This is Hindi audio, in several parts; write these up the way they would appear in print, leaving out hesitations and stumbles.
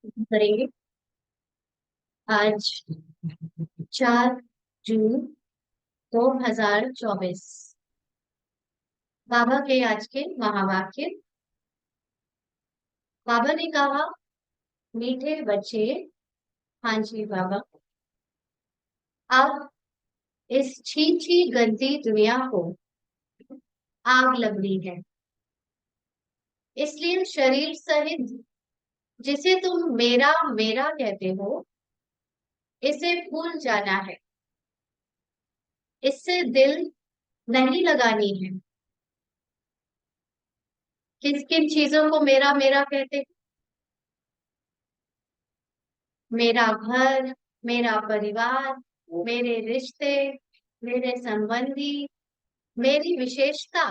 करेंगे। आज 4 जून 2024। बाबा के आज के महावाक्य। बाबा ने कहा, मीठे बच्चे। हाँ जी बाबा। अब इस छी गंदी दुनिया को आग लग रही है। इसलिए शरीर सहित जिसे तुम मेरा मेरा कहते हो, इसे भूल जाना है। इससे दिल नहीं लगानी है। किन किन चीजों को मेरा मेरा कहते हैं? मेरा घर, मेरा परिवार, मेरे रिश्ते, मेरे संबंधी, मेरी विशेषता,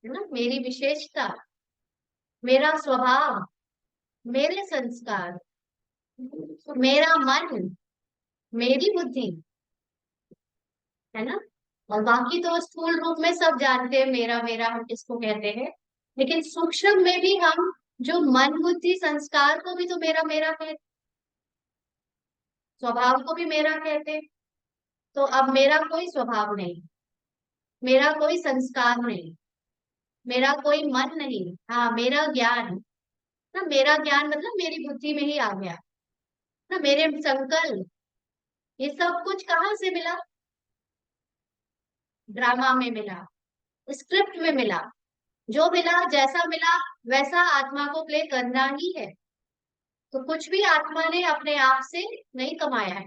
है ना, मेरी विशेषता, मेरा स्वभाव, मेरे संस्कार, मेरा मन, मेरी बुद्धि, है ना। और बाकी तो स्थूल रूप में सब जानते हैं मेरा मेरा हम किसको कहते हैं। लेकिन सूक्ष्म में भी हम जो मन बुद्धि संस्कार को भी तो मेरा मेरा कहते, स्वभाव को भी मेरा कहते हैं। तो अब मेरा कोई स्वभाव नहीं, मेरा कोई संस्कार नहीं, मेरा कोई मन नहीं। हाँ, मेरा ज्ञान, ना मेरा ज्ञान मतलब मेरी बुद्धि में ही आ गया। ना मेरे संकल्प, ये सब कुछ कहाँ से मिला? ड्रामा में मिला, स्क्रिप्ट में मिला। जो मिला जैसा मिला वैसा आत्मा को प्ले करना ही है। तो कुछ भी आत्मा ने अपने आप से नहीं कमाया है।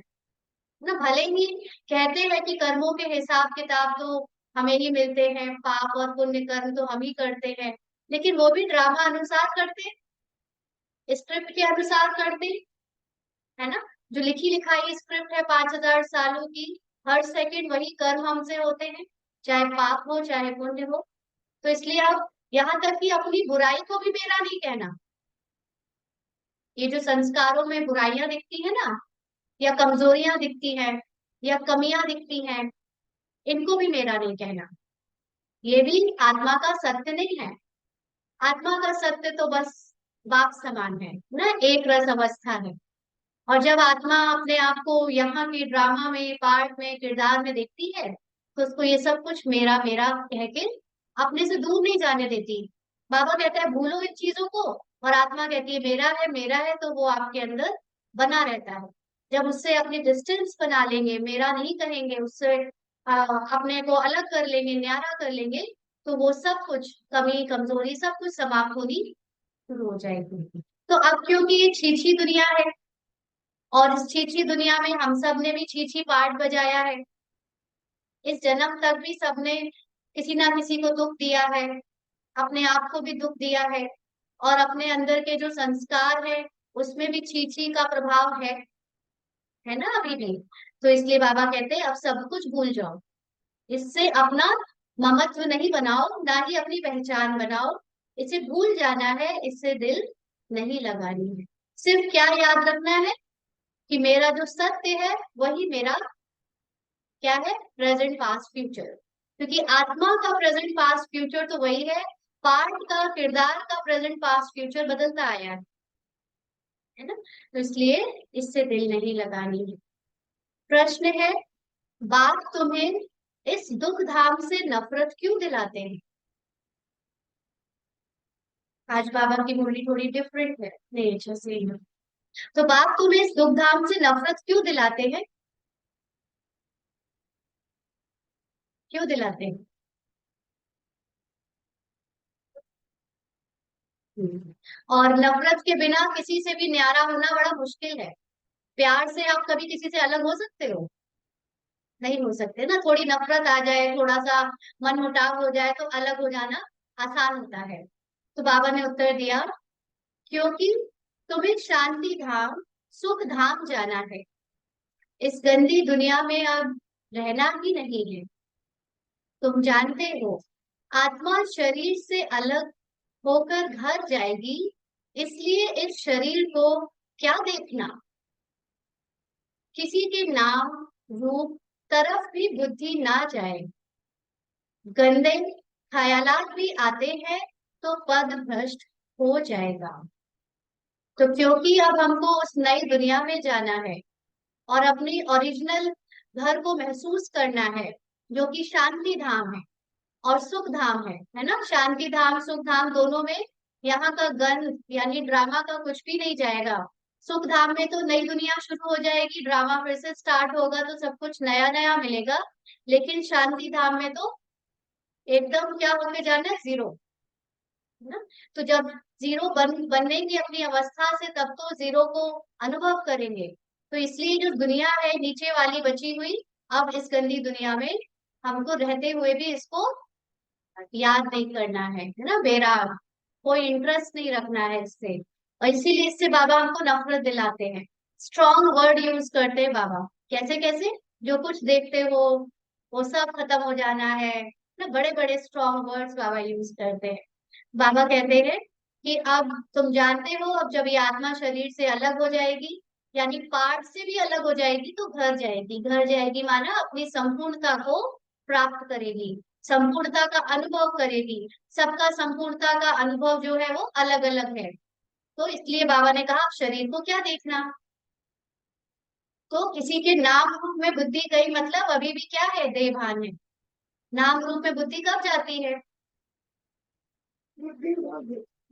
ना भले ही कहते हैं कि कर्मों के हिसाब किताब तो हमें ही मिलते हैं, पाप और पुण्य कर्म तो हम ही करते हैं, लेकिन वो भी ड्रामा अनुसार करते, स्क्रिप्ट के अनुसार करते, है ना। जो लिखी लिखाई स्क्रिप्ट है 5,000 सालों की, हर सेकंड वही कर्म हमसे होते हैं, चाहे पाप हो चाहे पुण्य हो। तो इसलिए अब यहाँ तक कि अपनी बुराई को भी मेरा नहीं कहना। ये जो संस्कारों में बुराइयां दिखती है ना, या कमजोरियां दिखती हैं, या कमियां दिखती हैं, इनको भी मेरा नहीं कहना। ये भी आत्मा का सत्य नहीं है। आत्मा का सत्य तो बस बाप समान है ना, एक रस अवस्था है। और जब आत्मा अपने आप को यहाँ के ड्रामा में, पार्ट में, किरदार में देखती है, तो उसको ये सब कुछ मेरा मेरा कह के अपने से दूर नहीं जाने देती। बाबा कहता है भूलो इन चीजों को, और आत्मा कहती है मेरा है, तो वो आपके अंदर बना रहता है। जब उससे अपनी डिस्टेंस बना लेंगे, मेरा नहीं कहेंगे, उससे अपने को अलग कर लेंगे, न्यारा कर लेंगे, तो वो सब कुछ कमी कमजोरी सब कुछ समाप्त होनी शुरू हो जाएगी। तो अब क्योंकि ये छीछी दुनिया है, और इस छीछी दुनिया में हम सब ने भी छीछी पार्ट बजाया है। इस जन्म तक भी सबने किसी ना किसी को दुख दिया है, अपने आप को भी दुख दिया है, और अपने अंदर के जो संस्कार है उसमें भी छीछी का प्रभाव है ना अभी भी। तो इसलिए बाबा कहते हैं अब सब कुछ भूल जाओ। इससे अपना ममत्व नहीं बनाओ, ना ही अपनी पहचान बनाओ। इसे भूल जाना है, इससे दिल नहीं लगानी है। सिर्फ क्या याद रखना है कि मेरा जो सत्य है वही मेरा क्या है, प्रेजेंट पास्ट फ्यूचर। क्योंकि आत्मा का प्रेजेंट पास्ट फ्यूचर तो वही है, पार्ट का किरदार का प्रेजेंट पास्ट फ्यूचर बदलता आया है ना। तो इसलिए इससे दिल नहीं लगानी है। प्रश्न है, बाप तुम्हें इस दुख धाम से नफरत क्यों दिलाते हैं? आज बाबा की बोली थोड़ी डिफरेंट है नेचर से। तो बाप तुम्हें इस दुख धाम से नफरत क्यों दिलाते हैं? क्यों दिलाते हैं? और नफरत के बिना किसी से भी न्यारा होना बड़ा मुश्किल है। प्यार से आप कभी किसी से अलग हो सकते हो? नहीं हो सकते ना। थोड़ी नफरत आ जाए, थोड़ा सा मन मुटाव हो जाए, तो अलग हो जाना आसान होता है। तो बाबा ने उत्तर दिया, क्योंकि तुम्हें शांति धाम, सुख धाम जाना है। इस गंदी दुनिया में अब रहना ही नहीं है। तुम जानते हो, आत्मा शरीर से अलग होकर घर जाएगी, इसलिए इस शरीर को क्या देखना। किसी के नाम रूप तरफ भी बुद्धि ना जाए। गंदे ख्यालात भी आते हैं तो पद भ्रष्ट हो जाएगा। तो क्योंकि अब हमको उस नई दुनिया में जाना है और अपनी ओरिजिनल घर को महसूस करना है, जो कि शांति धाम है और सुख धाम है ना। शांति धाम सुख धाम दोनों में यहाँ का गंध यानी ड्रामा का कुछ भी नहीं जाएगा। सुख धाम में तो नई दुनिया शुरू हो जाएगी, ड्रामा फिर से स्टार्ट होगा, तो सब कुछ नया नया मिलेगा। लेकिन शांति धाम में तो एकदम क्या होके जाना है, जीरो, है ना। तो जब जीरो बनेंगे अपनी अवस्था से, तब तो जीरो को अनुभव करेंगे। तो इसलिए जो दुनिया है नीचे वाली बची हुई, अब इस गंदी दुनिया में हमको रहते हुए भी इसको याद नहीं करना है ना, बेराग, कोई इंटरेस्ट नहीं रखना है इससे। और इसीलिए इससे बाबा हमको नफरत दिलाते हैं, स्ट्रॉन्ग वर्ड यूज करते हैं बाबा। कैसे कैसे? जो कुछ देखते हो वो सब खत्म हो जाना है ना, बड़े बड़े स्ट्रॉन्ग वर्ड्स बाबा यूज करते हैं। बाबा कहते हैं कि अब तुम जानते हो, अब जब ये आत्मा शरीर से अलग हो जाएगी, यानी पार्ट से भी अलग हो जाएगी, तो घर जाएगी। घर जाएगी माना अपनी संपूर्णता को प्राप्त करेगी, संपूर्णता का अनुभव करेगी। सबका संपूर्णता का अनुभव जो है वो अलग अलग है। तो इसलिए बाबा ने कहा शरीर को क्या देखना। तो किसी के नाम रूप में बुद्धि गई, मतलब अभी भी क्या है, देह भान है। नाम रूप में बुद्धि कब जाती है?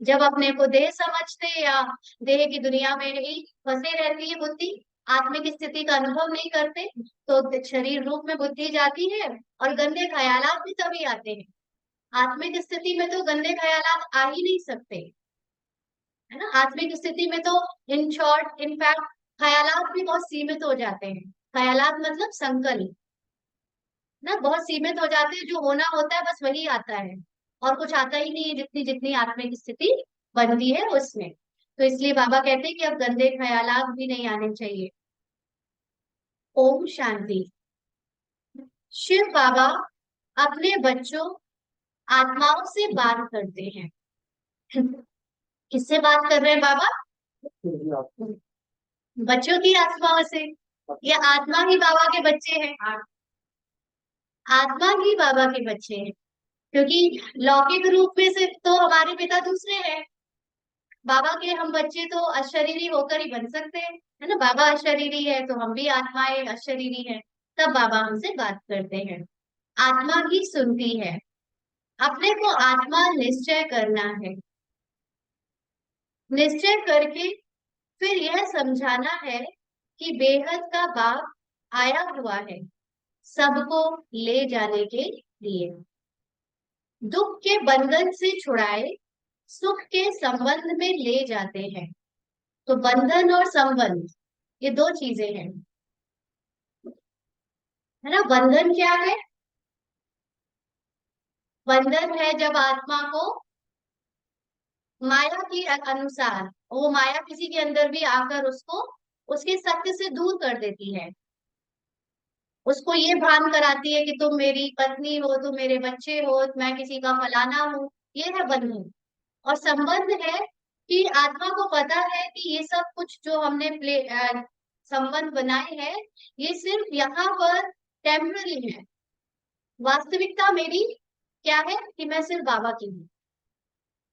जब अपने को देह समझते या देह की दुनिया में ही फंसे रहती है बुद्धि, आत्मिक स्थिति का अनुभव नहीं करते, तो शरीर रूप में बुद्धि जाती है। और गंदे ख्यालात भी तभी आते हैं। आत्मिक स्थिति में तो गंदे ख्यालात आ ही नहीं सकते, है ना। आत्मिक स्थिति में तो इन शॉर्ट इनफैक्ट ख्यालात भी बहुत सीमित हो जाते हैं। ख्यालात मतलब संकल्प ना, बहुत सीमित हो जाते हैं। जो होना होता है बस वही आता है, और कुछ आता ही नहीं है, जितनी जितनी आत्मिक स्थिति बनती है उसमें। तो इसलिए बाबा कहते हैं कि अब गंदे ख्यालात भी नहीं आने चाहिए। ओम शांति। शिव बाबा अपने बच्चों आत्माओं से बात करते हैं। किससे बात कर रहे हैं बाबा? बच्चों की आत्माओं से। ये आत्मा ही बाबा के बच्चे हैं, आत्मा ही बाबा के बच्चे हैं। क्योंकि लौकिक रूप में से तो हमारे पिता दूसरे हैं, बाबा के हम बच्चे तो अशरीरी होकर ही बन सकते हैं, है ना। बाबा अशरीरी है तो हम भी आत्माएं अशरीरी हैं, तब बाबा हमसे बात करते हैं। आत्मा ही सुनती है। अपने को आत्मा निश्चय करना है, निश्चय करके फिर यह समझाना है कि बेहद का बाप आया हुआ है सबको ले जाने के लिए, दुख के बंधन से छुड़ाए सुख के संबंध में ले जाते हैं। तो बंधन और संबंध ये दो चीजें हैं, है ना। बंधन क्या है? बंधन है जब आत्मा को माया के अनुसार, वो माया किसी के अंदर भी आकर उसको उसके सत्य से दूर कर देती है, उसको ये भान कराती है कि तुम मेरी पत्नी हो, तुम मेरे बच्चे हो, मैं किसी का फलाना हूँ। ये है बंधन। और संबंध है कि आत्मा को पता है कि ये सब कुछ जो हमने संबंध बनाए हैं, ये सिर्फ यहाँ पर टेम्पररी है। वास्तविकता मेरी क्या है कि मैं सिर्फ बाबा की हूँ।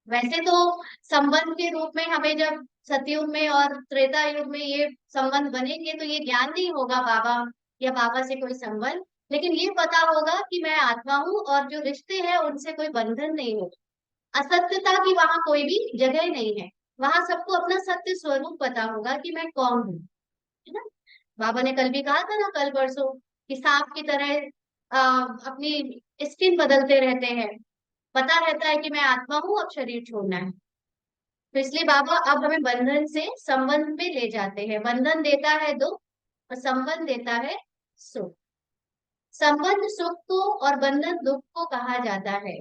वैसे तो संबंध के रूप में हमें जब सतयुग में और त्रेता युग में ये संबंध बनेंगे, तो ये ज्ञान नहीं होगा बाबा या बाबा से कोई संबंध, लेकिन ये पता होगा कि मैं आत्मा हूँ और जो रिश्ते हैं उनसे कोई बंधन नहीं होगा। असत्यता की वहां कोई भी जगह नहीं है, वहां सबको अपना सत्य स्वरूप पता होगा कि मैं कौन हूँ, है ना। बाबा ने कल भी कहा था ना, कल परसों, कि सांप की तरह अपनी स्किन बदलते रहते हैं, पता रहता है कि मैं आत्मा हूँ, अब शरीर छोड़ना है। तो इसलिए बाबा अब हमें बंधन से संबंध में ले जाते हैं। बंधन देता है दुख और संबंध देता है सुख। संबंध सुख को और बंधन दुख को कहा जाता है।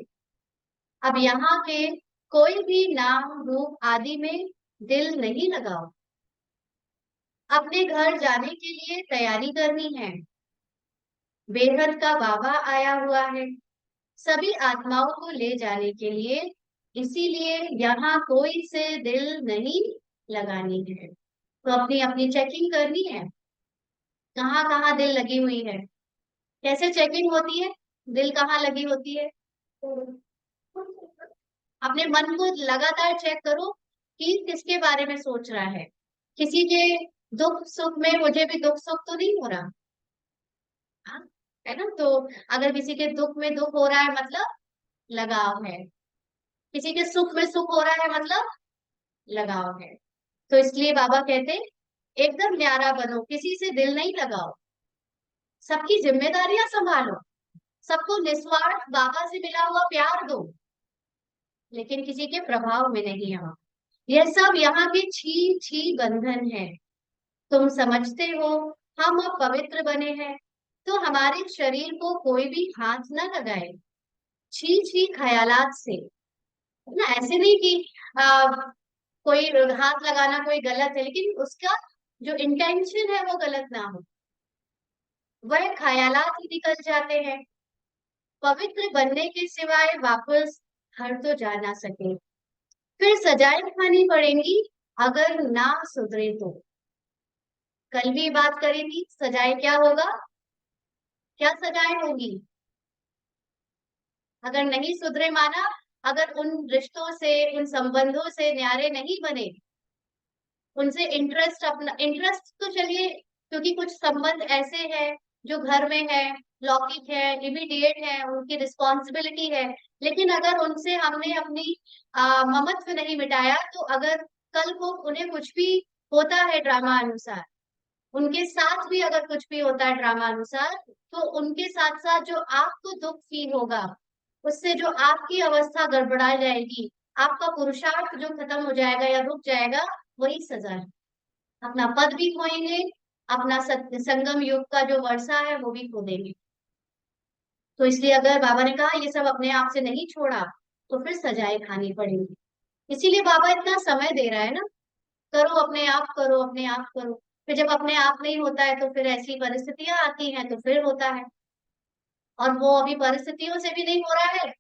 अब यहाँ के कोई भी नाम रूप आदि में दिल नहीं लगाओ। अपने घर जाने के लिए तैयारी करनी है। बेहद का बाबा आया हुआ है सभी आत्माओं को ले जाने के लिए, इसीलिए यहाँ कोई से दिल नहीं लगानी है। तो अपनी अपनी चेकिंग करनी है, कहाँ कहाँ दिल लगी हुई है। कैसे चेकिंग होती है, दिल कहाँ लगी होती है? अपने मन को लगातार चेक करो कि किसके बारे में सोच रहा है। किसी के दुख सुख में मुझे भी दुख सुख तो नहीं हो रहा। हाँ, है ना। तो अगर किसी के दुख में दुख हो रहा है मतलब लगाव है, किसी के सुख में सुख हो रहा है मतलब लगाव है। तो इसलिए बाबा कहते एकदम न्यारा बनो, किसी से दिल नहीं लगाओ, सबकी जिम्मेदारियां संभालो, सबको निस्वार्थ बाबा से मिला हुआ प्यार दो, लेकिन किसी के प्रभाव में नहीं आओ। यह सब यहाँ के छी छी बंधन है। तुम समझते हो हम अब पवित्र बने हैं, तो हमारे शरीर को कोई भी हाथ न लगाए, छी छी ख्यालात से। ना ऐसे नहीं कि कोई हाथ लगाना कोई गलत है, लेकिन उसका जो इंटेंशन है वो गलत ना हो, वह ख्यालात ही निकल जाते हैं। पवित्र बनने के सिवाय वापस घर तो जा ना सके, फिर सजाएं खानी पड़ेंगी अगर ना सुधरे तो। कल भी बात करी थी, सजाए क्या होगा, क्या सजाएं होगी अगर नहीं सुधरे, माना अगर उन रिश्तों से उन संबंधों से न्यारे नहीं बने, उनसे इंटरेस्ट अपना इंटरेस्ट तो चलिए, क्योंकि कुछ संबंध ऐसे हैं जो घर में है, लौकिक है, इमीडिएट है, उनकी रिस्पॉन्सिबिलिटी है। लेकिन अगर उनसे हमने अपनी ममत्व नहीं मिटाया, तो अगर कल को उन्हें कुछ भी होता है ड्रामा अनुसार, उनके साथ भी अगर कुछ भी होता है ड्रामा अनुसार, तो उनके साथ साथ जो आपको दुख फील होगा, उससे जो आपकी अवस्था गड़बड़ा जाएगी, आपका पुरुषार्थ जो खत्म हो जाएगा या रुक जाएगा, वही सजा है। अपना पद भी खोएंगे, अपना संगम युग का जो वर्षा है वो भी खो देंगे। तो इसलिए अगर बाबा ने कहा ये सब अपने आप से नहीं छोड़ा, तो फिर सजाएं खानी पड़ेगी। इसीलिए बाबा इतना समय दे रहा है ना, करो अपने आप, करो अपने आप करो। फिर जब अपने आप नहीं होता है, तो फिर ऐसी परिस्थितियां आती हैं, तो फिर होता है। और वो अभी परिस्थितियों से भी नहीं हो रहा है,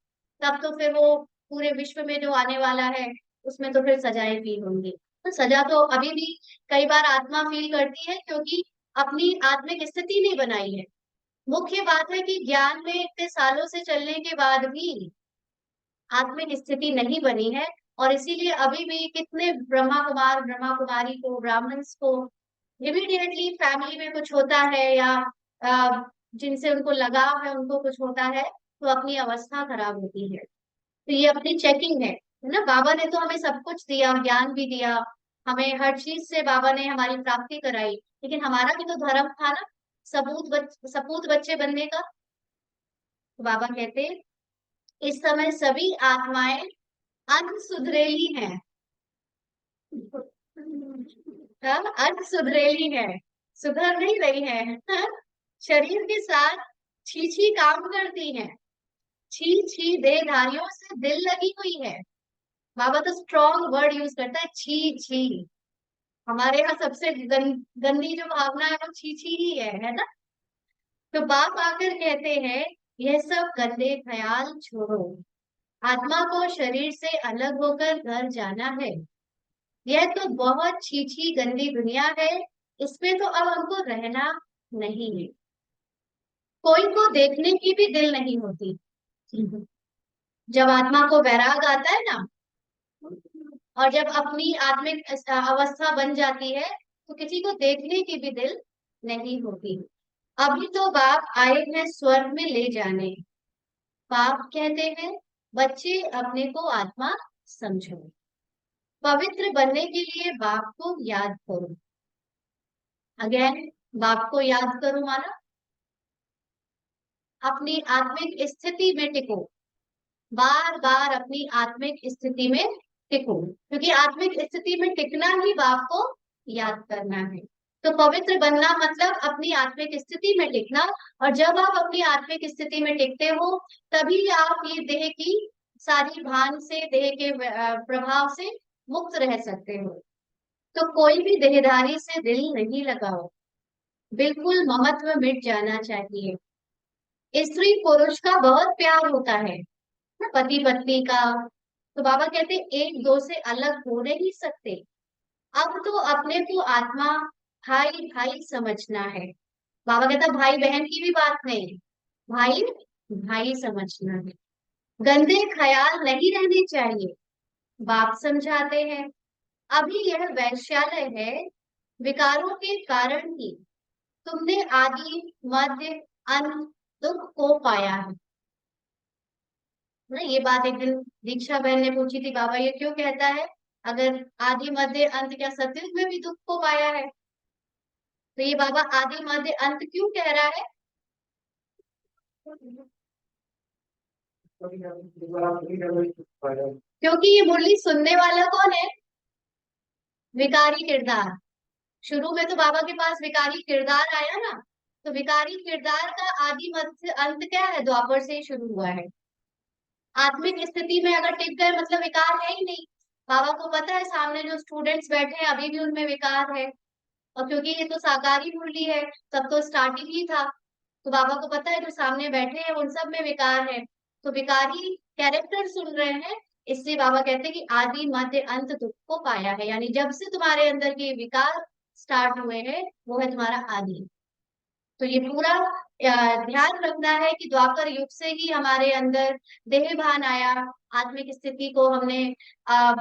तब तो फिर वो पूरे विश्व में जो आने वाला है, उसमें तो फिर सजाएं फील होंगी। तो सजा तो अभी भी कई बार आत्मा फील करती है, क्योंकि अपनी आत्मिक स्थिति नहीं बनाई है। मुख्य बात है कि ज्ञान में इतने सालों से चलने के बाद भी आत्मिक स्थिति नहीं बनी है। और इसीलिए अभी भी कितने ब्रह्मा कुमार ब्रह्मा कुमारी को, ब्राह्मण्स को इमीडिएटली फैमिली में कुछ होता है, या जिनसे उनको लगाव है उनको कुछ होता है, तो अपनी अवस्था खराब होती है। तो ये अपनी चेकिंग है ना। बाबा ने तो हमें सब कुछ दिया, ज्ञान भी दिया, हमें हर चीज से बाबा ने हमारी प्राप्ति कराई, लेकिन हमारा भी तो धर्म था ना, सपूत बच्चे बनने का। तो बाबा कहते इस समय सभी आत्माएं अनसुधरेली हैं। हाँ, अनसुधरेली है, सुधर नहीं रही है। हाँ? शरीर के साथ छी छी काम करती हैं, छी छी देहधारियों से दिल लगी हुई है। बाबा तो स्ट्रॉन्ग वर्ड यूज करता है, छी छी। हमारे यहाँ सबसे गंदी जो भावना है वो छी छी ही है ना। तो बाप आकर कहते हैं यह सब गंदे ख्याल छोड़ो, आत्मा को शरीर से अलग होकर घर जाना है। यह तो बहुत छी गंदी दुनिया है, इसमें तो अब हमको रहना नहीं है। कोई को देखने की भी दिल नहीं होती। जब आत्मा को वैराग आता है ना, और जब अपनी आत्मिक अवस्था बन जाती है, तो किसी को देखने की भी दिल नहीं होती। अभी तो बाप आए हैं स्वर्ग में ले जाने। बाप कहते हैं बच्चे अपने को आत्मा समझो, पवित्र बनने के लिए बाप को याद करो। अगेन, बाप को याद करो माना अपनी आत्मिक स्थिति में टिको, बार बार अपनी आत्मिक स्थिति में टिको, क्योंकि आत्मिक स्थिति में टिकना ही बाप को याद करना है। तो पवित्र बनना मतलब अपनी आत्मिक स्थिति में टिकना। और जब आप अपनी आत्मिक स्थिति में टिकते हो, तभी आप ये देह की सारी भान से, देह के प्रभाव से मुक्त रह सकते हो। तो कोई भी देहधारी से दिल नहीं लगाओ, बिल्कुल ममत्व मिट जाना चाहिए। स्त्री पुरुष का बहुत प्यार होता है, पति पत्नी का। तो बाबा कहते एक दो से अलग हो नहीं सकते। अब तो अपने को आत्मा भाई भाई समझना है। बाबा कहता भाई बहन की भी बात नहीं, भाई भाई समझना है। गंदे ख्याल नहीं रहने चाहिए, बाप समझाते हैं। अभी यह वैश्यालय है, विकारों के कारण ही तुमने आदि मध्य अंत दुख को पाया है ना। ये बात एक दिन दीक्षा बहन ने पूछी थी, बाबा ये क्यों कहता है, अगर आदि मध्य अंत, क्या सतयुग में भी दुख को पाया है? तो ये बाबा आदि मध्य अंत क्यों कह रहा है? क्योंकि ये मुरली सुनने वाला कौन है? विकारी किरदार। शुरू में तो बाबा के पास विकारी किरदार आया ना, तो विकारी किरदार का आदि मध्य अंत क्या है? द्वापर से ही शुरू हुआ है। आत्मिक स्थिति में अगर टिक गए मतलब विकार है ही नहीं। बाबा को पता है सामने जो स्टूडेंट्स बैठे हैं अभी भी उनमें विकार है, और क्योंकि ये तो साकारी मुरली है, तब तो स्टार्टिंग ही था, तो बाबा को पता है जो सामने बैठे हैं उन सब में विकार है, तो विकारी कैरेक्टर सुन रहे हैं। इसलिए बाबा कहते हैं कि आदि मध्य अंत दुख को पाया है, यानी जब से तुम्हारे अंदर के विकार स्टार्ट हुए हैं वो है तुम्हारा आदि। तो ये पूरा ध्यान रखना है कि द्वापर युग से ही हमारे अंदर देह भान आया, आत्मिक स्थिति को हमने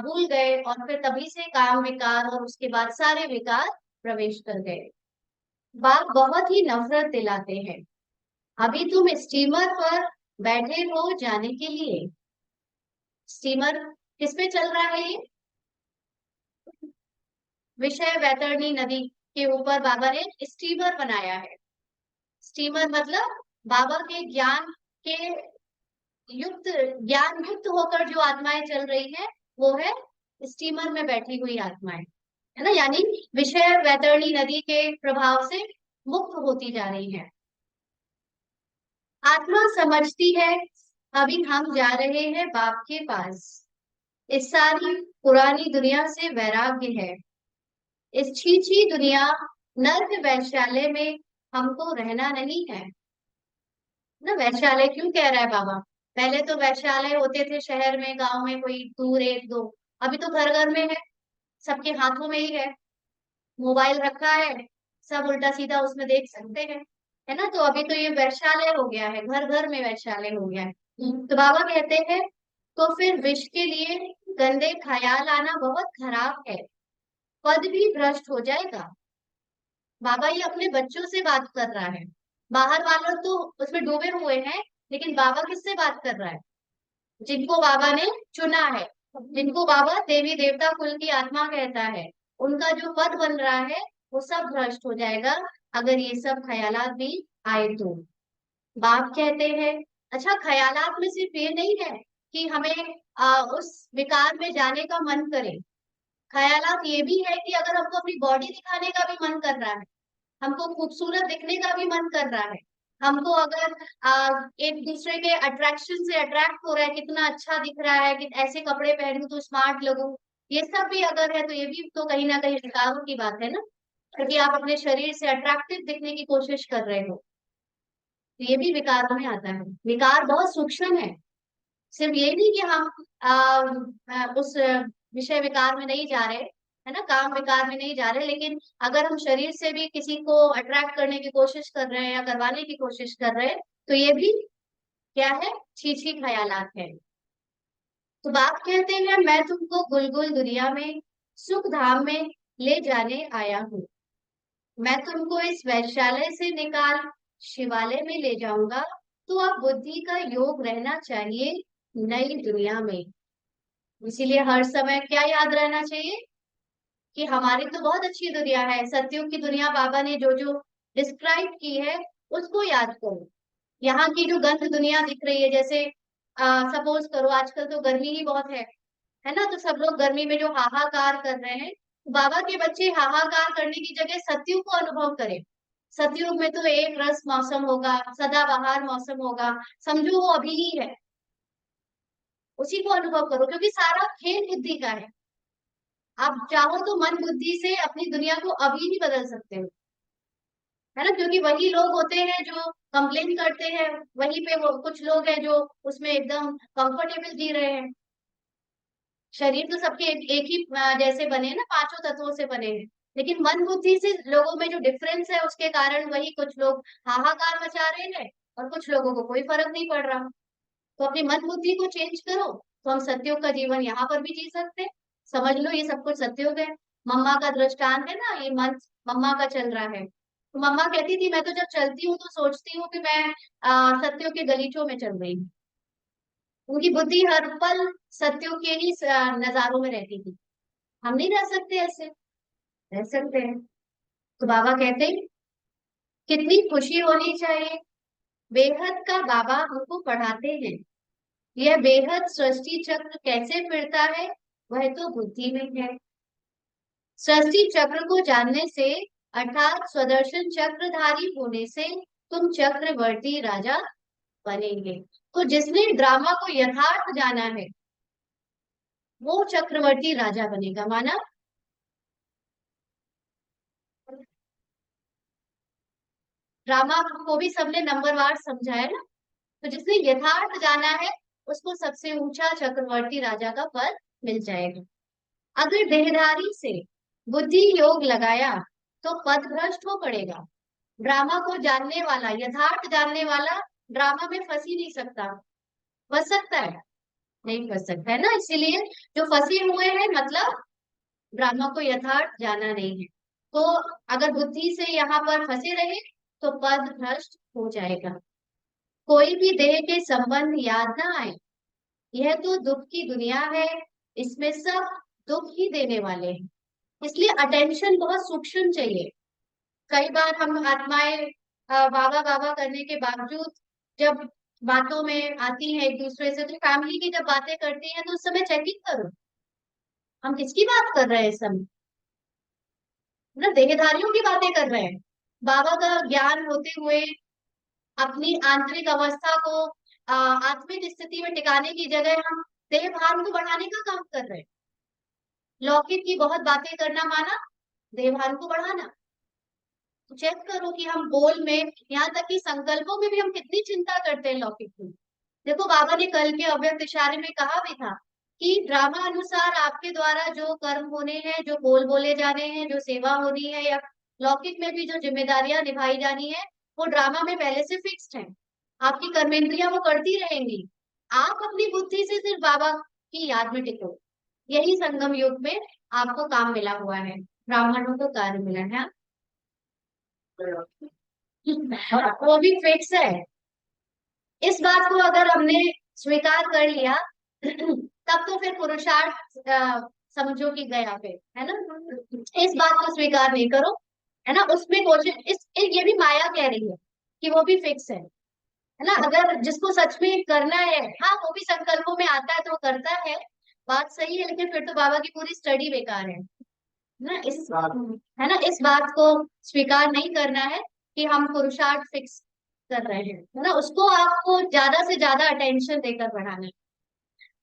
भूल गए, और फिर तभी से काम विकार और उसके बाद सारे विकार प्रवेश कर गए। बाप बहुत ही नफरत दिलाते हैं। अभी तुम स्टीमर पर बैठे हो जाने के लिए। स्टीमर किस पे चल रहा है ये? विषय वैतरणी नदी के ऊपर बाबा ने स्टीमर बनाया है। स्टीमर मतलब बाबा के ज्ञान के युक्त, ज्ञान युक्त होकर जो आत्माएं चल रही हैं वो है स्टीमर में बैठी हुई आत्माएं, है ना, यानी विषय वैतरणी नदी के प्रभाव से मुक्त होती जा रही है। आत्मा समझती है अभी हम जा रहे हैं बाप के पास। इस सारी पुरानी दुनिया से वैराग्य है। इस छीछी दुनिया नर्क वैश्यालय में हमको रहना नहीं है ना। वैश्यालय क्यों कह रहा है बाबा? पहले तो वैश्यालय होते थे शहर में, गांव में, कोई दूर एक दो, अभी तो घर घर में है, सबके हाथों में ही है, मोबाइल रखा है, सब उल्टा सीधा उसमें देख सकते हैं, है ना। तो अभी तो ये वैश्यालय हो गया है, घर घर में वैश्यालय हो गया है। तो बाबा कहते हैं तो फिर विष के लिए गंदे ख्याल आना बहुत खराब है, पद भी भ्रष्ट हो जाएगा। बाबा ये अपने बच्चों से बात कर रहा है, बाहर वालों तो उसमें डूबे हुए हैं, लेकिन बाबा किससे बात कर रहा है? जिनको बाबा ने चुना है, जिनको बाबा देवी देवता कुल की आत्मा कहता है, उनका जो पद बन रहा है वो सब भ्रष्ट हो जाएगा अगर ये सब ख्यालात भी आए तो। बाप कहते हैं अच्छा, ख्यालात में सिर्फ ये नहीं है कि हमें उस विकार में जाने का मन करे, ख्यालात ये भी है कि अगर हमको अपनी बॉडी दिखाने का भी मन कर रहा है, हमको खूबसूरत दिखने का भी मन कर रहा है, हमको अगर एक दूसरे के अट्रैक्शन से अट्रैक्ट हो रहा है, कितना अच्छा दिख रहा है, कि ऐसे कपड़े पहनूं तो स्मार्ट लगूं, ये सब भी अगर है तो ये भी तो कहीं ना कहीं विकारों की बात है ना, क्योंकि आप अपने शरीर से अट्रैक्टिव दिखने की कोशिश कर रहे हो, तो ये भी विकारों में आता है। विकार बहुत सूक्ष्म है, सिर्फ ये नहीं कि हम उस विषय विकार में नहीं जा रहे, है ना, काम विकार में नहीं जा रहे, लेकिन अगर हम शरीर से भी किसी को अट्रैक्ट करने की कोशिश कर रहे हैं या करवाने की कोशिश कर रहे हैं तो ये भी क्या है, छीछी ख्यालात है। तो बाप कहते हैं मैं तुमको गुलगुल दुनिया में सुख धाम में ले जाने आया हूँ। मैं तुमको इस वैश्यालय से निकाल शिवालय में ले जाऊंगा, तो अब बुद्धि का योग रहना चाहिए नई दुनिया में। इसीलिए हर समय क्या याद रहना चाहिए कि हमारी तो बहुत अच्छी दुनिया है, सत्युग की दुनिया बाबा ने जो जो डिस्क्राइब की है उसको याद करो। यहाँ की जो गंद दुनिया दिख रही है, जैसे सपोज करो आजकल तो गर्मी ही बहुत है ना, तो सब लोग गर्मी में जो हाहाकार कर रहे हैं, बाबा के बच्चे हाहाकार करने की जगह सत्युग को अनुभव करें। सतयुग में तो एक रस मौसम होगा, सदाबहार मौसम होगा, समझो वो अभी ही है, उसी को अनुभव करो, क्योंकि सारा खेल बुद्धि का है। आप चाहो तो मन बुद्धि से अपनी दुनिया को अभी भी बदल सकते हो, है ना, क्योंकि वही लोग होते हैं जो कंप्लेन करते हैं, वहीं पे वो कुछ लोग हैं जो उसमें एकदम कंफर्टेबल जी रहे हैं। शरीर तो सबके एक ही जैसे बने हैं ना, पांचों तत्वों से बने हैं, लेकिन मन बुद्धि से लोगों में जो डिफरेंस है उसके कारण वही कुछ लोग हाहाकार मचा रहे हैं और कुछ लोगों को कोई फर्क नहीं पड़ रहा। तो अपनी मन बुद्धि को चेंज करो, तो हम सत्योग का जीवन यहाँ पर भी जी सकते हैं, समझ लो ये सब कुछ सत्युग है। मम्मा का दृष्टांत है ना, ये मन मम्मा का चल रहा है। तो मम्मा कहती थी मैं तो जब चलती हूँ तो सोचती हूँ कि मैं सत्युग के गलीचों में चल रही हूँ। उनकी बुद्धि हर पल सत्युग के ही नजारों में रहती थी। हम नहीं रह सकते ऐसे? रह सकते हैं। तो बाबा कहते हैं कितनी खुशी होनी चाहिए। बेहद का बाबा हमको पढ़ाते हैं। यह बेहद सृष्टि चक्र कैसे फिरता है वह तो बुद्धि में है। सृष्टि चक्र को जानने से अर्थात स्वदर्शन चक्रधारी होने से तुम चक्रवर्ती राजा बनेंगे। तो जिसने ड्रामा को यथार्थ जाना है वो चक्रवर्ती राजा बनेगा, माना। ड्रामा को भी सबने नंबरवार समझा है ना। तो जिसने यथार्थ जाना है उसको सबसे ऊंचा चक्रवर्ती राजा का पद मिल जाएगा। अगर देहधारी से बुद्धि योग लगाया तो पद भ्रष्ट हो पड़ेगा। ड्रामा को जानने वाला, यथार्थ जानने वाला ड्रामा में फंस ही नहीं सकता। फंस सकता है? नहीं फंस सकता है ना। इसीलिए जो फंसे हुए हैं मतलब ड्रामा को यथार्थ जाना नहीं है। तो अगर बुद्धि से यहाँ पर फंसे रहे तो पद भ्रष्ट हो जाएगा। कोई भी देह के संबंध याद ना आए। यह तो दुख की दुनिया है। इसमें सब दुख ही देने वाले हैं। इसलिए अटेंशन बहुत सूक्ष्म चाहिए। कई बार हम आत्माएं वाह वाह करने के बावजूद जब बातों में आती है एक दूसरे से, तो फैमिली की जब बातें करती है तो उस समय चेकिंग करो हम किसकी बात कर रहे हैं इस समय। ना देहधारियों की बातें कर रहे हैं। बाबा का ज्ञान होते हुए अपनी आंतरिक अवस्था को आत्मिक स्थिति में टिकाने की जगह हम देह भान को बढ़ाने का काम कर रहे हैं। लौकिक की बहुत बातें करना माना देह भान को बढ़ाना। चेक करो कि हम बोल में, यहाँ तक कि संकल्पों में भी हम कितनी चिंता करते हैं लौकिक की। देखो बाबा ने कल के अव्यक्त इशारे में कहा भी था कि ड्रामा अनुसार आपके द्वारा जो कर्म होने हैं, जो बोल बोले जाने हैं, जो सेवा होनी है, या लौकिक में भी जो जिम्मेदारियां निभाई जानी है, वो ड्रामा में पहले से फिक्स्ड है। आपकी कर्मेंद्रियां वो करती रहेंगी। आप अपनी बुद्धि से सिर्फ बाबा की याद में टिको। यही संगम युग में आपको काम मिला हुआ है, ब्राह्मणों को कार्य मिला है। वो भी फिक्स है। इस बात को अगर हमने स्वीकार कर लिया तब तो फिर पुरुषार्थ समझो कि गया फिर, है ना। इस बात को स्वीकार नहीं करो, है ना। उसमें कोशिश ये भी माया कह रही है कि वो भी फिक्स है ना। अगर जिसको सच में करना है, हाँ वो भी संकल्पों में आता है तो वो करता है, बात सही है, लेकिन फिर तो बाबा की पूरी स्टडी बेकार है ना। है ना, इस बात को स्वीकार नहीं करना है कि हम पुरुषार्थ फिक्स कर रहे हैं, है ना। उसको आपको ज्यादा से ज्यादा अटेंशन देकर बढ़ाना है।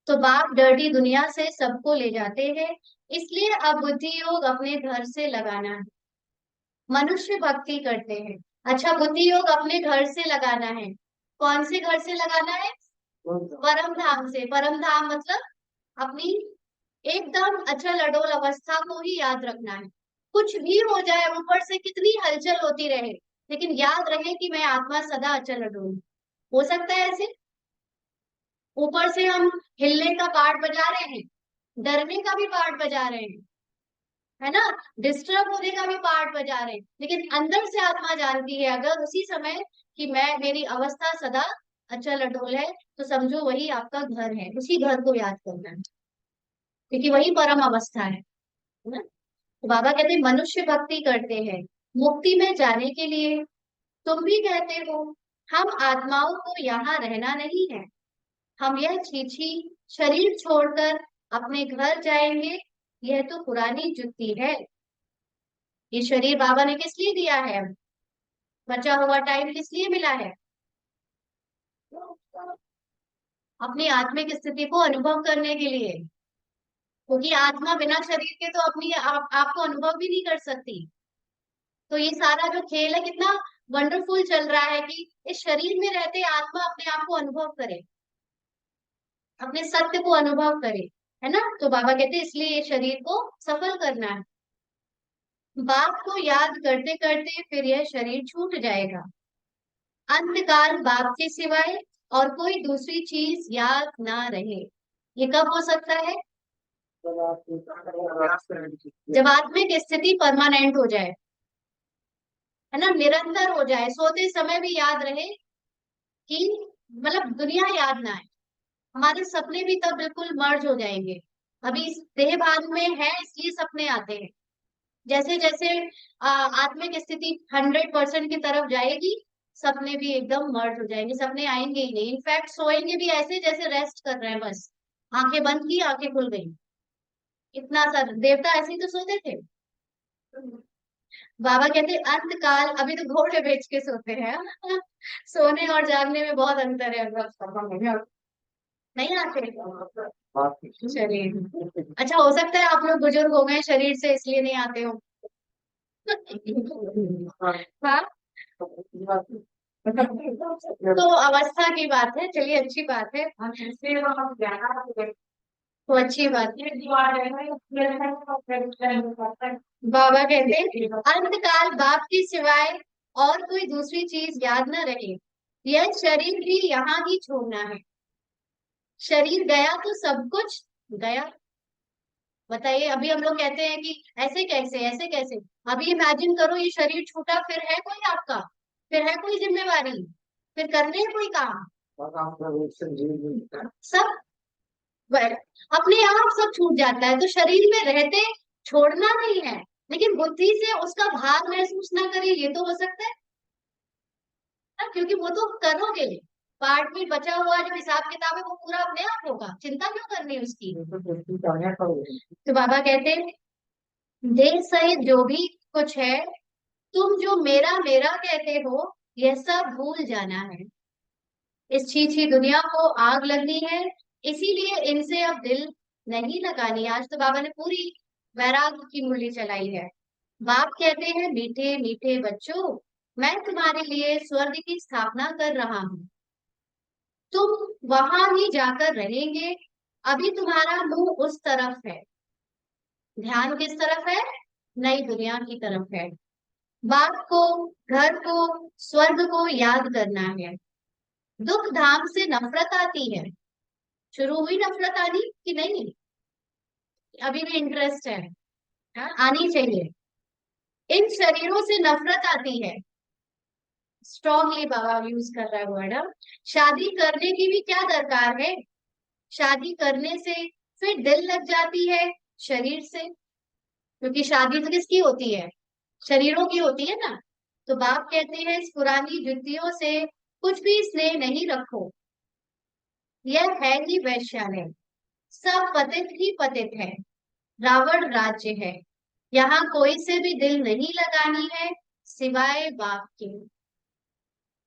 तो बाप डर्टी दुनिया से सबको ले जाते हैं। इसलिए अब बुद्धि योग अपने घर से लगाना है। मनुष्य भक्ति करते हैं। अच्छा, बुद्धि योग अपने घर से लगाना है। कौन से घर से लगाना है? परम धाम से। परम धाम मतलब अपनी एकदम अचल अडोल अवस्था को ही याद रखना है। कुछ भी हो जाए, ऊपर से कितनी हलचल होती रहे, लेकिन याद रहे कि मैं आत्मा सदा अचल अडोल हूँ। हो सकता है ऐसे ऊपर से हम हिलने का पार्ट बजा रहे हैं, डरने का भी पार्ट बजा रहे हैं, है ना, डिस्टर्ब होने का भी पार्ट बजा रहे हैं, लेकिन अंदर से आत्मा जानती है अगर उसी समय कि मैं, मेरी अवस्था सदा अचल अडोल है, तो समझो वही आपका घर है। उसी घर को याद करना है क्योंकि वही परम अवस्था है ना। तो बाबा कहते हैं मनुष्य भक्ति करते हैं मुक्ति में जाने के लिए। तुम भी कहते हो हम आत्माओं को यहाँ रहना नहीं है, हम यह छीछी शरीर छोड़कर अपने घर जाएंगे। यह तो पुरानी जुत्ती है। ये शरीर बाबा ने किस लिए दिया है? बचा हुआ टाइम किस लिए मिला है? अपनी आत्मिक स्थिति को अनुभव करने के लिए। क्योंकि आत्मा बिना शरीर के तो अपनी आपको अनुभव भी नहीं कर सकती। तो ये सारा जो खेल है कितना वंडरफुल चल रहा है कि इस शरीर में रहते आत्मा अपने आप को अनुभव करे, अपने सत्य को अनुभव करे, है ना। तो बाबा कहते हैं इसलिए ये शरीर को सफल करना है। बाप को याद करते करते फिर यह शरीर छूट जाएगा। अंतकाल बाप के सिवाय और कोई दूसरी चीज याद ना रहे। ये कब हो सकता है? जब आत्मिक स्थिति परमानेंट हो जाए, है ना, निरंतर हो जाए, सोते समय भी याद रहे कि मतलब दुनिया याद ना आए, हमारे सपने भी तब बिल्कुल मर्ज हो जाएंगे। अभी इस देह भान में है इसलिए सपने आते हैं। जैसे जैसे आत्मिक स्थिति 100% की तरफ जाएगी, सपने भी एकदम मर्ज हो जाएंगे, सपने आएंगे ही नहीं। इनफैक्ट सोएंगे भी ऐसे जैसे रेस्ट कर रहे हैं, बस आंखें बंद की आंखें खुल गई। इतना सा देवता ऐसे ही तो सोते थे। बाबा कहते अंत काल, अभी तो घोड़े बेच के सोते हैं। सोने और जागने में बहुत अंतर है। नहीं आते शरीर। अच्छा, हो सकता है आप लोग बुजुर्ग हो गए शरीर से इसलिए नहीं आते हो। हाँ, तो अवस्था की बात है, चलिए अच्छी बात है। तो अच्छी बात है। बाबा कहते अंत काल बाप के सिवाय और कोई दूसरी चीज याद न रहे, यह शरीर भी यहाँ ही छोड़ना है। शरीर गया तो सब कुछ गया। बताइए, अभी हम लोग कहते हैं कि ऐसे कैसे, ऐसे कैसे। अभी इमेजिन करो ये शरीर छूटा, फिर है कोई आपका, फिर है कोई जिम्मेवारी, फिर करने है कोई काम, सब अपने आप सब छूट जाता है। तो शरीर में रहते छोड़ना नहीं है, लेकिन बुद्धि से उसका भार महसूस ना करें, ये तो हो सकता है ना, क्योंकि वो तो करोगे। पार्ट में बचा हुआ जो हिसाब किताब है वो पूरा अपने आप होगा, चिंता क्यों करनी है उसकी। तो बाबा कहते हैं देह सहित जो भी कुछ है, तुम जो मेरा मेरा कहते हो, यह सब भूल जाना है। इस छीछी दुनिया को आग लगनी है, इसीलिए इनसे अब दिल नहीं लगानी। आज तो बाबा ने पूरी वैराग्य की मुरली चलाई है। बाप कहते हैं मीठे मीठे बच्चों, मैं तुम्हारे लिए स्वर्ग की स्थापना कर रहा हूँ, तुम वहां ही जाकर रहेंगे। अभी तुम्हारा मुंह उस तरफ है, ध्यान किस तरफ है, नई दुनिया की तरफ है। बाप को, घर को, स्वर्ग को याद करना है। दुख धाम से नफरत आती है, शुरू हुई नफरत आनी कि नहीं, अभी भी इंटरेस्ट है। हाँ, आनी चाहिए। इन शरीरों से नफरत आती है, स्ट्रॉन्गली बाबा यूज कर रहा है वर्ड। शादी करने की भी क्या दरकार है, शादी करने से फिर दिल लग जाती है शरीर से, क्योंकि शादी तो किसकी होती है, शरीरों की होती है ना। तो बाप कहते हैं इस पुरानी जुतियों से कुछ भी स्नेह नहीं रखो, यह है ही वैश्यालय, सब पतित ही पतित है, रावण राज्य है, यहाँ कोई से भी दिल नहीं लगानी है सिवाय बाप के।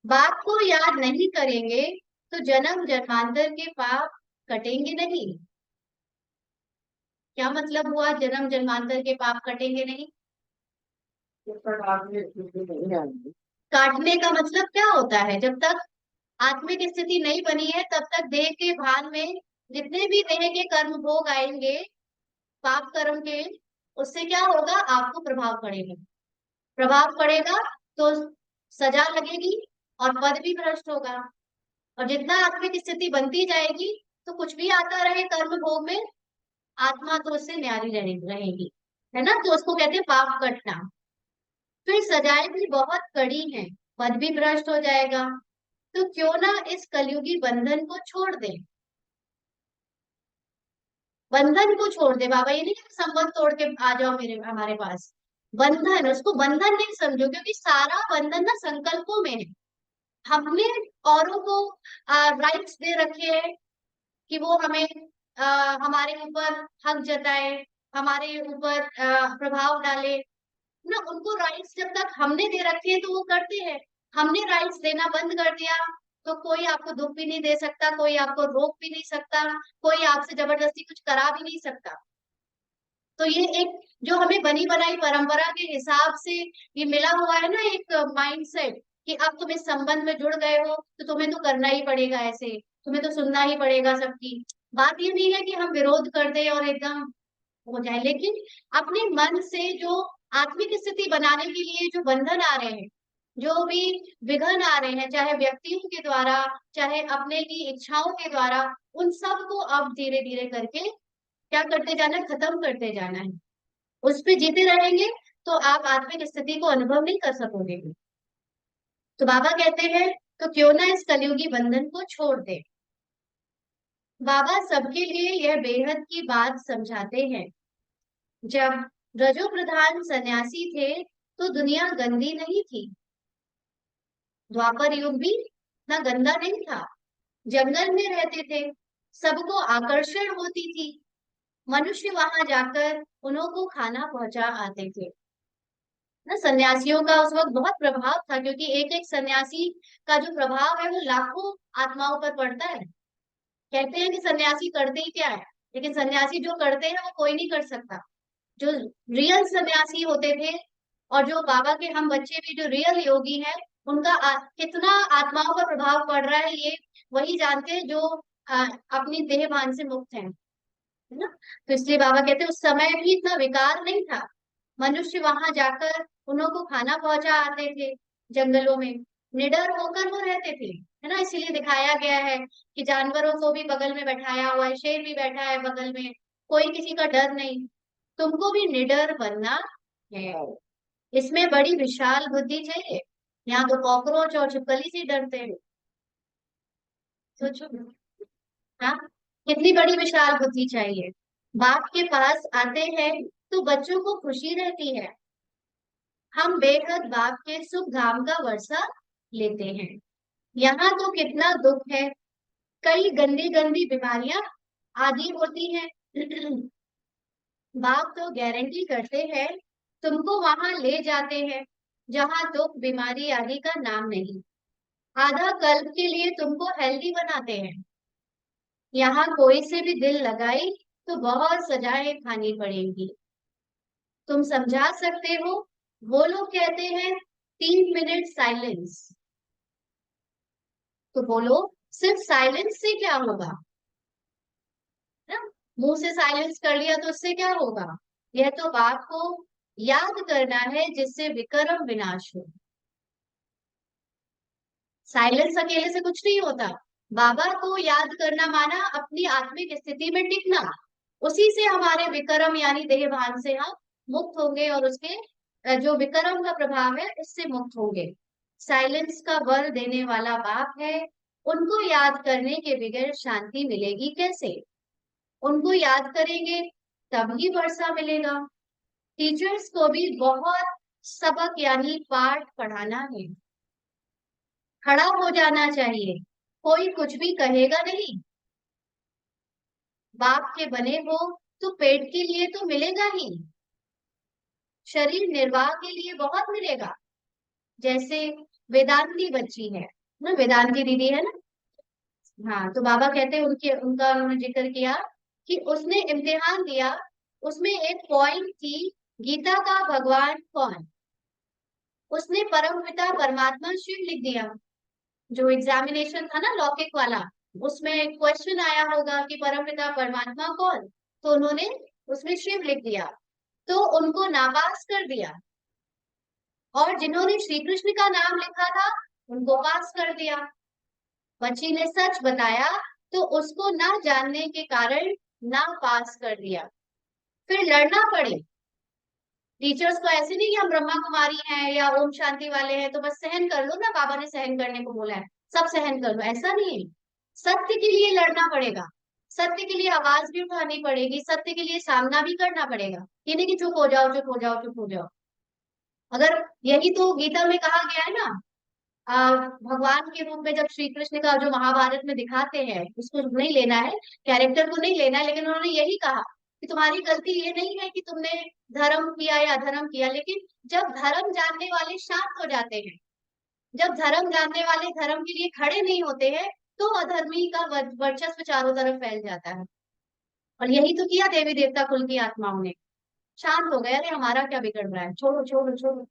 बाप को याद नहीं करेंगे तो जन्म जन्मांतर के पाप कटेंगे नहीं। क्या मतलब हुआ, जन्म जन्मांतर के पाप कटेंगे नहीं। काटने का मतलब क्या होता है, जब तक आत्मिक स्थिति नहीं बनी है तब तक देह के भान में जितने भी देह के कर्म भोग आएंगे, पाप कर्म के, उससे क्या होगा, आपको प्रभाव पड़ेगा। प्रभाव पड़ेगा तो सजा लगेगी और पद भी भ्रष्ट होगा। और जितना आत्मिक स्थिति बनती जाएगी तो कुछ भी आता रहे कर्म भोग में, आत्मा तो उससे न्यारी रहेगी, है ना। तो उसको कहते हैं पाप कटना। फिर सजाएं भी बहुत कड़ी हैं, पद भी भ्रष्ट हो जाएगा। तो क्यों ना इस कलयुगी बंधन को छोड़ दे, बंधन को छोड़ दे। बाबा ये नहीं कि संबंध तोड़ के आ जाओ मेरे हमारे पास, बंधन, उसको बंधन नहीं समझो, क्योंकि सारा बंधन ना संकल्पों में है। हमने औरों को राइट्स दे रखे हैं कि वो हमें हमारे ऊपर हक जताए, हमारे ऊपर प्रभाव डाले ना। उनको राइट्स जब तक हमने दे रखे हैं तो वो करते हैं। हमने राइट्स देना बंद कर दिया तो कोई आपको दुख भी नहीं दे सकता, कोई आपको रोक भी नहीं सकता, कोई आपसे जबरदस्ती कुछ करा भी नहीं सकता। तो ये एक जो हमें बनी बनाई परंपरा के हिसाब से ये मिला हुआ है ना, एक माइंडसेट कि अब तुम इस संबंध में जुड़ गए हो तो तुम्हें तो करना ही पड़ेगा, ऐसे तुम्हें तो सुनना ही पड़ेगा सबकी। बात ये नहीं है कि हम विरोध कर दे और एकदम हो जाए, लेकिन अपने मन से जो आत्मिक स्थिति बनाने के लिए जो बंधन आ रहे हैं, जो भी विघन आ रहे हैं, चाहे व्यक्तियों के द्वारा चाहे अपने की इच्छाओं के द्वारा, उन सब को अब धीरे धीरे करके क्या करते जाना है, खत्म करते जाना है। उस पे जीते रहेंगे तो आप आत्मिक स्थिति को अनुभव नहीं कर सकोगे। तो बाबा कहते हैं तो क्यों ना इस कलयुगी बंधन को छोड़ दे। बाबा सबके लिए यह बेहद की बात समझाते हैं। जब रजो प्रधान सन्यासी थे तो दुनिया गंदी नहीं थी। द्वापर युग भी ना गंदा नहीं था। जंगल में रहते थे, सबको आकर्षण होती थी। मनुष्य वहां जाकर उन्हों को खाना पहुंचा आते थे। ना सन्यासियों का उस वक्त बहुत प्रभाव था, क्योंकि एक एक सन्यासी का जो प्रभाव है वो लाखों आत्माओं पर पड़ता है। कहते हैं कि सन्यासी करते ही क्या है, लेकिन सन्यासी जो करते हैं वो कोई नहीं कर सकता। जो रियल सन्यासी होते थे और जो बाबा के हम बच्चे भी जो रियल योगी हैं, उनका कितना आत्माओं पर प्रभाव पड़ रहा है ये वही जानते हैं जो अपनी देह भान से मुक्त हैं, है ना। तो इसलिए बाबा कहते हैं उस समय भी इतना विकार नहीं था। मनुष्य वहां जाकर उन्हों को खाना पहुंचा आते थे। जंगलों में निडर होकर वो रहते थे, है ना। इसीलिए दिखाया गया है कि जानवरों को भी बगल में बैठाया हुआ है, शेर भी बैठा है बगल में, कोई किसी का डर नहीं। तुमको भी निडर बनना है। इसमें बड़ी विशाल बुद्धि चाहिए। यहाँ तो कॉकरोच और छिपकली से डरते हैं। सोचो, हाँ, कितनी बड़ी विशाल बुद्धि चाहिए। बाप के पास आते हैं तो बच्चों को खुशी रहती है। हम बेहद बाप के सुख धाम का वर्षा लेते हैं। यहाँ तो कितना दुख है, कई गंदी गंदी बीमारियां आदि होती हैं। बाप तो गारंटी करते हैं, तुमको वहां ले जाते हैं जहां दुख बीमारी आदि का नाम नहीं। आधा कल्प के लिए तुमको हेल्दी बनाते हैं। यहाँ कोई से भी दिल लगाई तो बहुत सजाएं खानी पड़ेंगी। तुम समझा सकते हो, वो लोग कहते हैं 3 मिनट साइलेंस। तो बोलो, सिर्फ साइलेंस से क्या होगा ना। मुंह से साइलेंस कर लिया तो उससे क्या होगा। यह तो बाप को याद करना है जिससे विक्रम विनाश हो। साइलेंस अकेले से कुछ नहीं होता। बाबा को याद करना माना अपनी आत्मिक स्थिति में टिकना। उसी से हमारे विक्रम यानी देह भान से हम मुक्त होंगे और उसके जो विक्रम का प्रभाव है उससे मुक्त होंगे। साइलेंस का वर देने वाला बाप है। उनको याद करने के बगैर शांति मिलेगी कैसे। उनको याद करेंगे तब ही वर्षा मिलेगा। टीचर्स को भी बहुत सबक यानी पाठ पढ़ाना है। खड़ा हो जाना चाहिए, कोई कुछ भी कहेगा नहीं। बाप के बने हो तो पेट के लिए तो मिलेगा ही, शरीर निर्वाह के लिए बहुत मिलेगा। जैसे वेदांती बच्ची है ना, वेदांती दीदी है ना। हाँ, तो बाबा कहते हैं उनके उनका उन्होंने जिक्र किया कि उसने इम्तिहान दिया, उसमें एक पॉइंट थी गीता का भगवान कौन। उसने परम पिता परमात्मा शिव लिख दिया। जो एग्जामिनेशन था ना लौकिक वाला, उसमें क्वेश्चन आया होगा कि परमपिता परमात्मा कौन, तो उन्होंने उसमें शिव लिख दिया, तो उनको नापास कर दिया। और जिन्होंने श्री कृष्ण का नाम लिखा था उनको पास कर दिया। बच्ची ने सच बताया तो उसको ना जानने के कारण ना पास कर दिया। फिर लड़ना पड़े। टीचर्स को ऐसे नहीं कि हम ब्रह्मा कुमारी हैं या ओम शांति वाले हैं तो बस सहन कर लो ना, बाबा ने सहन करने को बोला है, सब सहन कर लो, ऐसा नहीं है। सत्य के लिए लड़ना पड़ेगा, सत्य के लिए आवाज भी उठानी पड़ेगी, सत्य के लिए सामना भी करना पड़ेगा। ये नहीं कि चुप हो जाओ चुप हो जाओ चुप हो जाओ। अगर यही तो गीता में कहा गया है ना, भगवान के रूप में जब श्री कृष्ण का जो महाभारत में दिखाते हैं, उसको नहीं लेना है, कैरेक्टर को नहीं लेना है, लेकिन उन्होंने यही कहा कि तुम्हारी गलती ये नहीं है कि तुमने धर्म किया या अधर्म किया, लेकिन जब धर्म जानने वाले शांत हो जाते हैं, जब धर्म जानने वाले धर्म के लिए खड़े नहीं होते हैं, तो अधर्मी का वर्चस्व चारों तरफ फैल जाता है। और यही तो किया देवी देवता कुल की आत्माओं ने। शांत हो गए, अरे हमारा क्या बिगड़ रहा है, छोड़ो छोड़ो छोड़ो।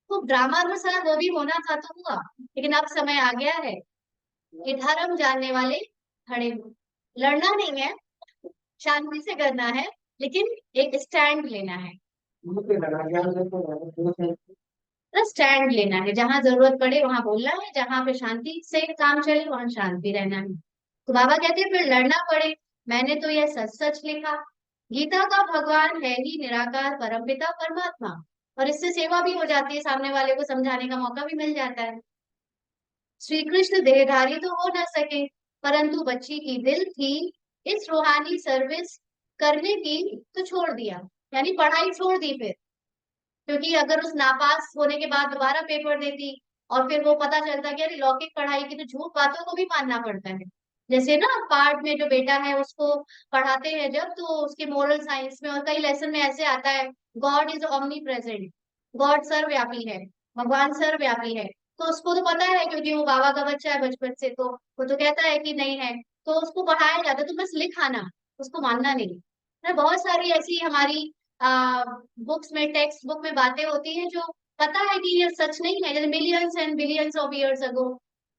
तो ड्रामा अनुसार वो भी होना था तो हुआ, लेकिन अब समय आ गया है कि धर्म जानने वाले खड़े हो। लड़ना नहीं है, शांति से करना है, लेकिन एक स्टैंड लेना है। स्टैंड लेना है, जहां जरूरत पड़े वहां बोलना है, जहां पे शांति से काम चले वहां शांति रहना है। तो बाबा कहते हैं फिर लड़ना पड़े। मैंने तो यह सच सच लिखा, गीता का भगवान है ही निराकार परमपिता परमात्मा। और इससे सेवा भी हो जाती है, सामने वाले को समझाने का मौका भी मिल जाता है। श्री कृष्ण देहधारी तो हो ना सके, परंतु बच्ची की दिल थी इस रूहानी सर्विस करने की, तो छोड़ दिया, यानी पढ़ाई छोड़ दी फिर। क्योंकि अगर उस नापास होने के बाद दोबारा पेपर देती और फिर वो पता चलता कि अरे लौकिक पढ़ाई की तो झूठ बातों को भी मानना पड़ता है। जैसे ना पार्ट में जो बेटा है उसको पढ़ाते हैं जब, तो उसके मोरल साइंस में और कई लेसन में ऐसे आता है, God is omni present, God सर्वव्यापी है, भगवान सर्वव्यापी है। तो उसको तो पता है क्योंकि वो बाबा का बच्चा है बचपन से, तो वो तो कहता है कि नहीं है। तो उसको पढ़ाया जाता है, तो बस लिख आना, उसको मानना नहीं है। बहुत सारी ऐसी हमारी बुक्स में, टेक्स्ट बुक में बातें होती हैं जो पता है कि ये सच नहीं है। जैसे millions and billions of years ago,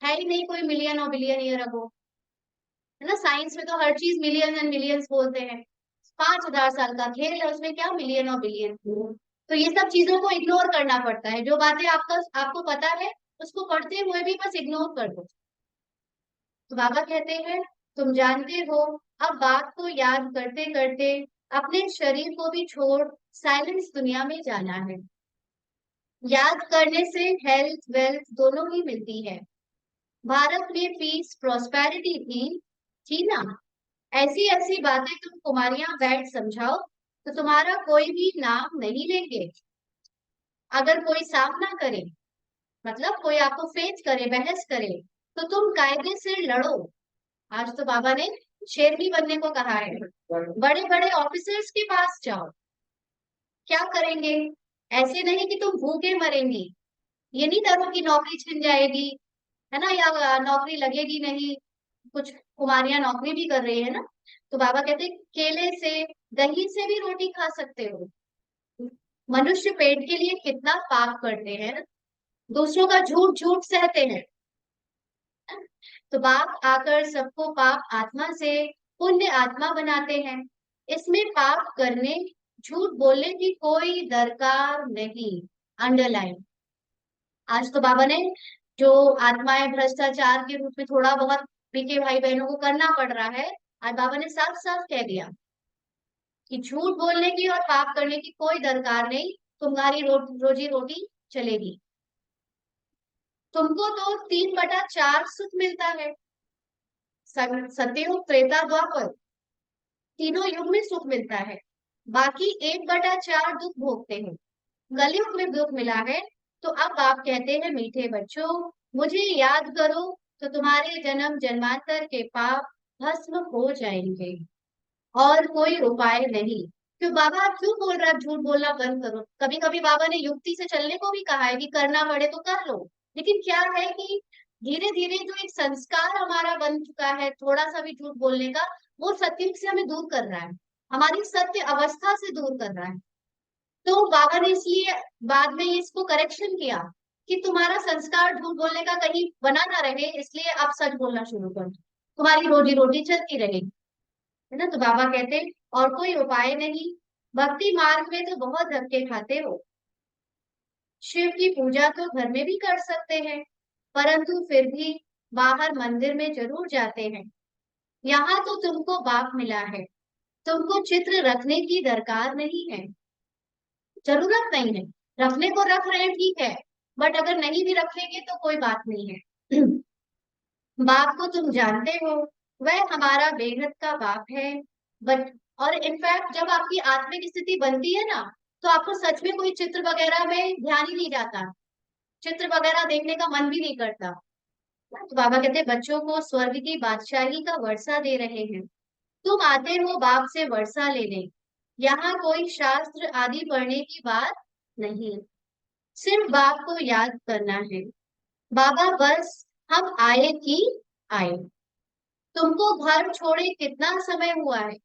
है ही नहीं कोई मिलियन और बिलियन ईयर अगो, है ना। साइंस में तो हर चीज मिलियन एंड मिलियंस बोलते हैं। 5,000 साल का खेल है, उसमें क्या मिलियन और बिलियन। तो ये सब चीजों को इग्नोर करना पड़ता है। जो बातें आपको पता है उसको पढ़ते हुए भी बस इग्नोर कर दो। तो बाबा कहते हैं तुम जानते हो, अब बात को याद करते करते अपने शरीर को भी छोड़ साइलेंस दुनिया में जाना है। याद करने से हेल्थ वेल्थ दोनों ही मिलती है। भारत में पीस प्रोस्पेरिटी थी ना। ऐसी ऐसी बातें तुम कुमारियां बैठ समझाओ, तो तुम्हारा कोई भी नाम नहीं लेंगे। अगर कोई सामना करे, मतलब कोई आपको फेस करे, बहस करे, तो तुम कायदे से लड़ो। आज तो बाबा ने शेरनी बनने को कहा है। बड़े बड़े ऑफिसर्स के पास जाओ। क्या करेंगे? ऐसे नहीं कि तुम भूखे मरेंगी, ये नहीं डरो कि नौकरी छिन जाएगी, है ना, या नौकरी लगेगी नहीं। कुछ कुमारियां नौकरी भी कर रही है ना। तो बाबा कहते हैं केले से, दही से भी रोटी खा सकते हो। मनुष्य पेट के लिए कितना पाप करते हैं, दूसरों का झूठ झूठ सहते हैं। तो बाप आकर सबको पाप आत्मा से पुण्य आत्मा बनाते हैं। इसमें पाप करने, झूठ बोलने की कोई दरकार नहीं। अंडरलाइन। आज तो बाबा ने जो आत्माएं भ्रष्टाचार के रूप में थोड़ा बहुत पीके भाई बहनों को करना पड़ रहा है, आज बाबा ने साफ साफ कह दिया कि झूठ बोलने की और पाप करने की कोई दरकार नहीं। तुम्हारी रोजी रोटी चलेगी। तुमको तो 3/4 सुख मिलता है। सतयुग त्रेता द्वापर तीनों युग में सुख मिलता है, बाकी 1/4 दुख भोगते हैं। कलयुग में दुख मिला है। तो अब आप कहते हैं मीठे बच्चों, मुझे याद करो, तो तुम्हारे जन्म जन्मांतर के पाप भस्म हो जाएंगे। और कोई उपाय नहीं। क्यों बाबा, आप क्यों बोल रहे हैं? आप झूठ बोलना बंद करो। कभी कभी बाबा ने युक्ति से चलने को भी कहा है कि करना पड़े तो कर लो। लेकिन क्या है कि धीरे धीरे जो एक संस्कार हमारा बन चुका है थोड़ा सा भी झूठ बोलने का, वो सत्युग से हमें दूर कर रहा है, हमारी सत्य अवस्था से दूर कर रहा है। तो बाबा ने इसलिए बाद में इसको करेक्शन किया कि तुम्हारा संस्कार झूठ बोलने का कहीं बना ना रहे, इसलिए आप सच बोलना शुरू कर दो, तुम्हारी रोजी रोटी चलती रहेगी, है ना। तो बाबा कहते हैं और कोई उपाय नहीं। भक्ति मार्ग में तो बहुत धक्के खाते हो। शिव की पूजा तो घर में भी कर सकते हैं, परंतु फिर भी बाहर मंदिर में जरूर जाते हैं। यहाँ तो तुमको बाप मिला है, तुमको चित्र रखने की दरकार नहीं है, जरूरत नहीं है। रखने को रख रहे हैं ठीक है, बट अगर नहीं भी रखेंगे तो कोई बात नहीं है। बाप को तुम जानते हो, वह हमारा बेहद का बाप है। बट और इनफैक्ट जब आपकी आत्मिक स्थिति बनती है ना, तो आपको सच में कोई चित्र वगैरह में ध्यान ही नहीं जाता, चित्र वगैरह देखने का मन भी नहीं करता। तो बाबा कहते हैं बच्चों को स्वर्ग की बादशाही का वर्षा दे रहे हैं। तुम आते हो बाप से वर्षा लेने, यहाँ कोई शास्त्र आदि पढ़ने की बात नहीं, सिर्फ बाप को याद करना है। बाबा बस हम आए कि आए। तुमको घर छोड़े कितना समय हुआ है?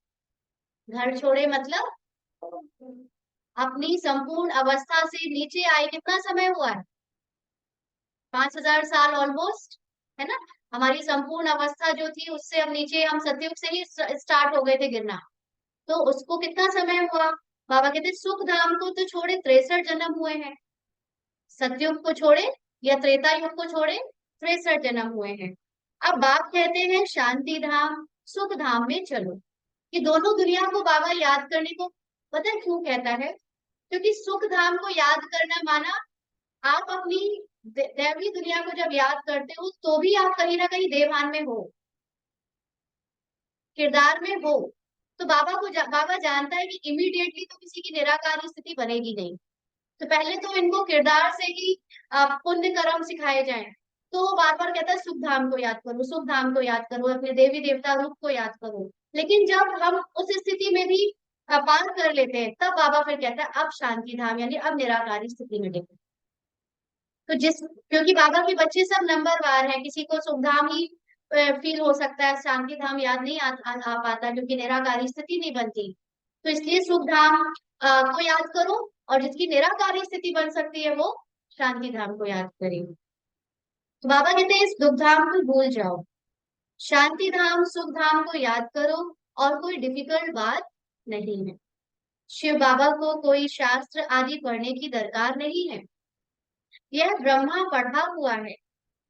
घर छोड़े मतलब अपनी संपूर्ण अवस्था से नीचे आए कितना समय हुआ है? 5,000 साल ऑलमोस्ट, है ना। हमारी संपूर्ण अवस्था जो थी उससे अब नीचे हम सतयुग से ही स्टार्ट हो गए थे गिरना। तो उसको कितना समय हुआ? बाबा कहते सुख धाम को तो छोड़े 63 जन्म हुए हैं। सतयुग को छोड़े या त्रेता युग को छोड़े 63 जन्म हुए हैं। अब बाप कहते हैं शांति धाम सुख धाम में चलो। कि दोनों दुनिया को बाबा याद करने को, पता है क्यों कहता है? क्योंकि सुख धाम को याद करना माना आप अपनी दैवी दुनिया को जब याद करते हो तो भी आप कहीं ना कहीं देवान में हो, किरदार में हो। तो बाबा जानता है कि इमीडिएटली तो किसी की निराकार स्थिति बनेगी नहीं। तो पहले तो इनको किरदार से ही पुण्य कर्म सिखाए जाएं। तो वो बार बार कहता है सुख धाम को याद करो, सुख धाम को याद करो, अपने देवी देवता रूप को याद करो। लेकिन जब हम उस स्थिति में भी पार कर लेते हैं तब बाबा फिर कहता है अब शांति धाम यानी अब निराकारी स्थिति में देखो। तो क्योंकि बाबा के बच्चे सब नंबरवार हैं, किसी को सुख धाम ही फील हो सकता है, शांति धाम याद नहीं आ पाता क्योंकि निराकारी स्थिति नहीं बनती। तो इसलिए सुख धाम को याद करो, और जिसकी निराकारी स्थिति बन सकती है वो शांति धाम को याद करे। तो बाबा कहते हैं इस दुख धाम को भूल जाओ, शांति धाम सुख धाम को याद करो, और कोई डिफिकल्ट बात नहीं है। शिव बाबा को कोई शास्त्र आदि पढ़ने की दरकार नहीं है, यह ब्रह्मा पढ़ा हुआ है।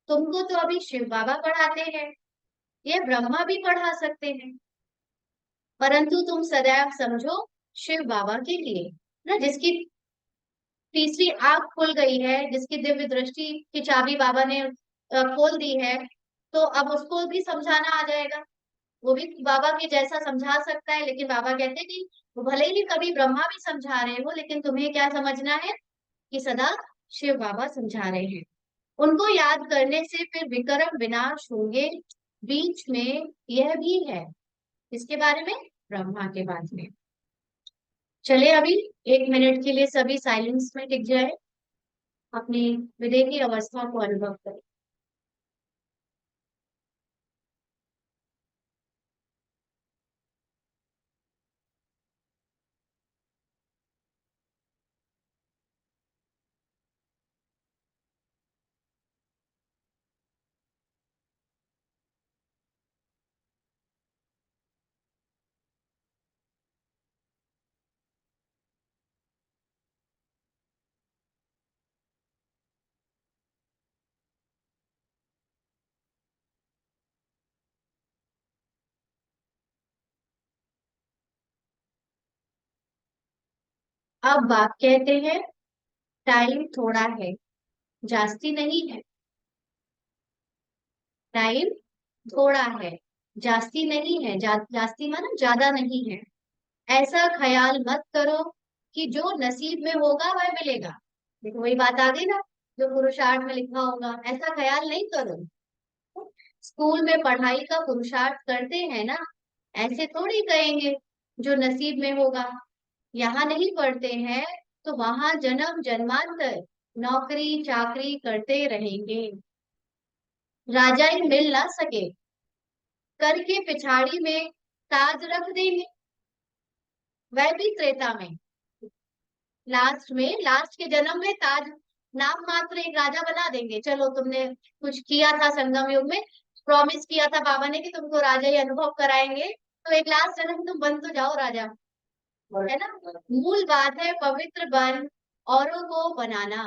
तुमको तो अभी शिव बाबा पढ़ाते हैं, यह ब्रह्मा भी पढ़ा सकते हैं, परंतु तुम सदैव समझो शिव बाबा के लिए ना। जिसकी तीसरी आंख खुल गई है, जिसकी दिव्य दृष्टि की चाबी बाबा ने खोल दी है, तो अब उसको भी समझाना आ जाएगा। वो भी बाबा के जैसा समझा सकता है, लेकिन बाबा कहते हैं कि वो भले ही कभी ब्रह्मा भी समझा रहे हो, लेकिन तुम्हें क्या समझना है कि सदा शिव बाबा समझा रहे हैं। उनको याद करने से फिर विक्रम विनाश होंगे। बीच में यह भी है, इसके बारे में, ब्रह्मा के बारे में। चले अभी 1 मिनट के लिए सभी साइलेंस में टिक जाए, अपनी हृदय की अवस्था को अनुभव करें। अब बाप कहते हैं टाइम थोड़ा है, जास्ती नहीं है। टाइम थोड़ा है, जास्ती नहीं है। जास्ती माना ज्यादा नहीं है। ऐसा ख्याल मत करो कि जो नसीब में होगा वह मिलेगा। देखो वही बात आ गई ना, जो पुरुषार्थ में लिखा होगा, ऐसा ख्याल नहीं करो। स्कूल में पढ़ाई का पुरुषार्थ करते हैं ना, ऐसे थोड़ी कहेंगे जो नसीब में होगा। यहाँ नहीं पढ़ते हैं तो वहां जन्म जन्मांतर नौकरी चाकरी करते रहेंगे। राजाई मिल ना सके, करके पिछाड़ी में ताज रख देंगे, वह भी त्रेता में। लास्ट के जन्म में ताज, नाम मात्र एक राजा बना देंगे। चलो तुमने कुछ किया था संगम युग में, प्रॉमिस किया था बाबा ने कि तुमको राजा ही अनुभव कराएंगे, तो एक लास्ट जन्म तुम बन तो जाओ राजा, है ना। मूल बात है पवित्र बन औरों को बनाना।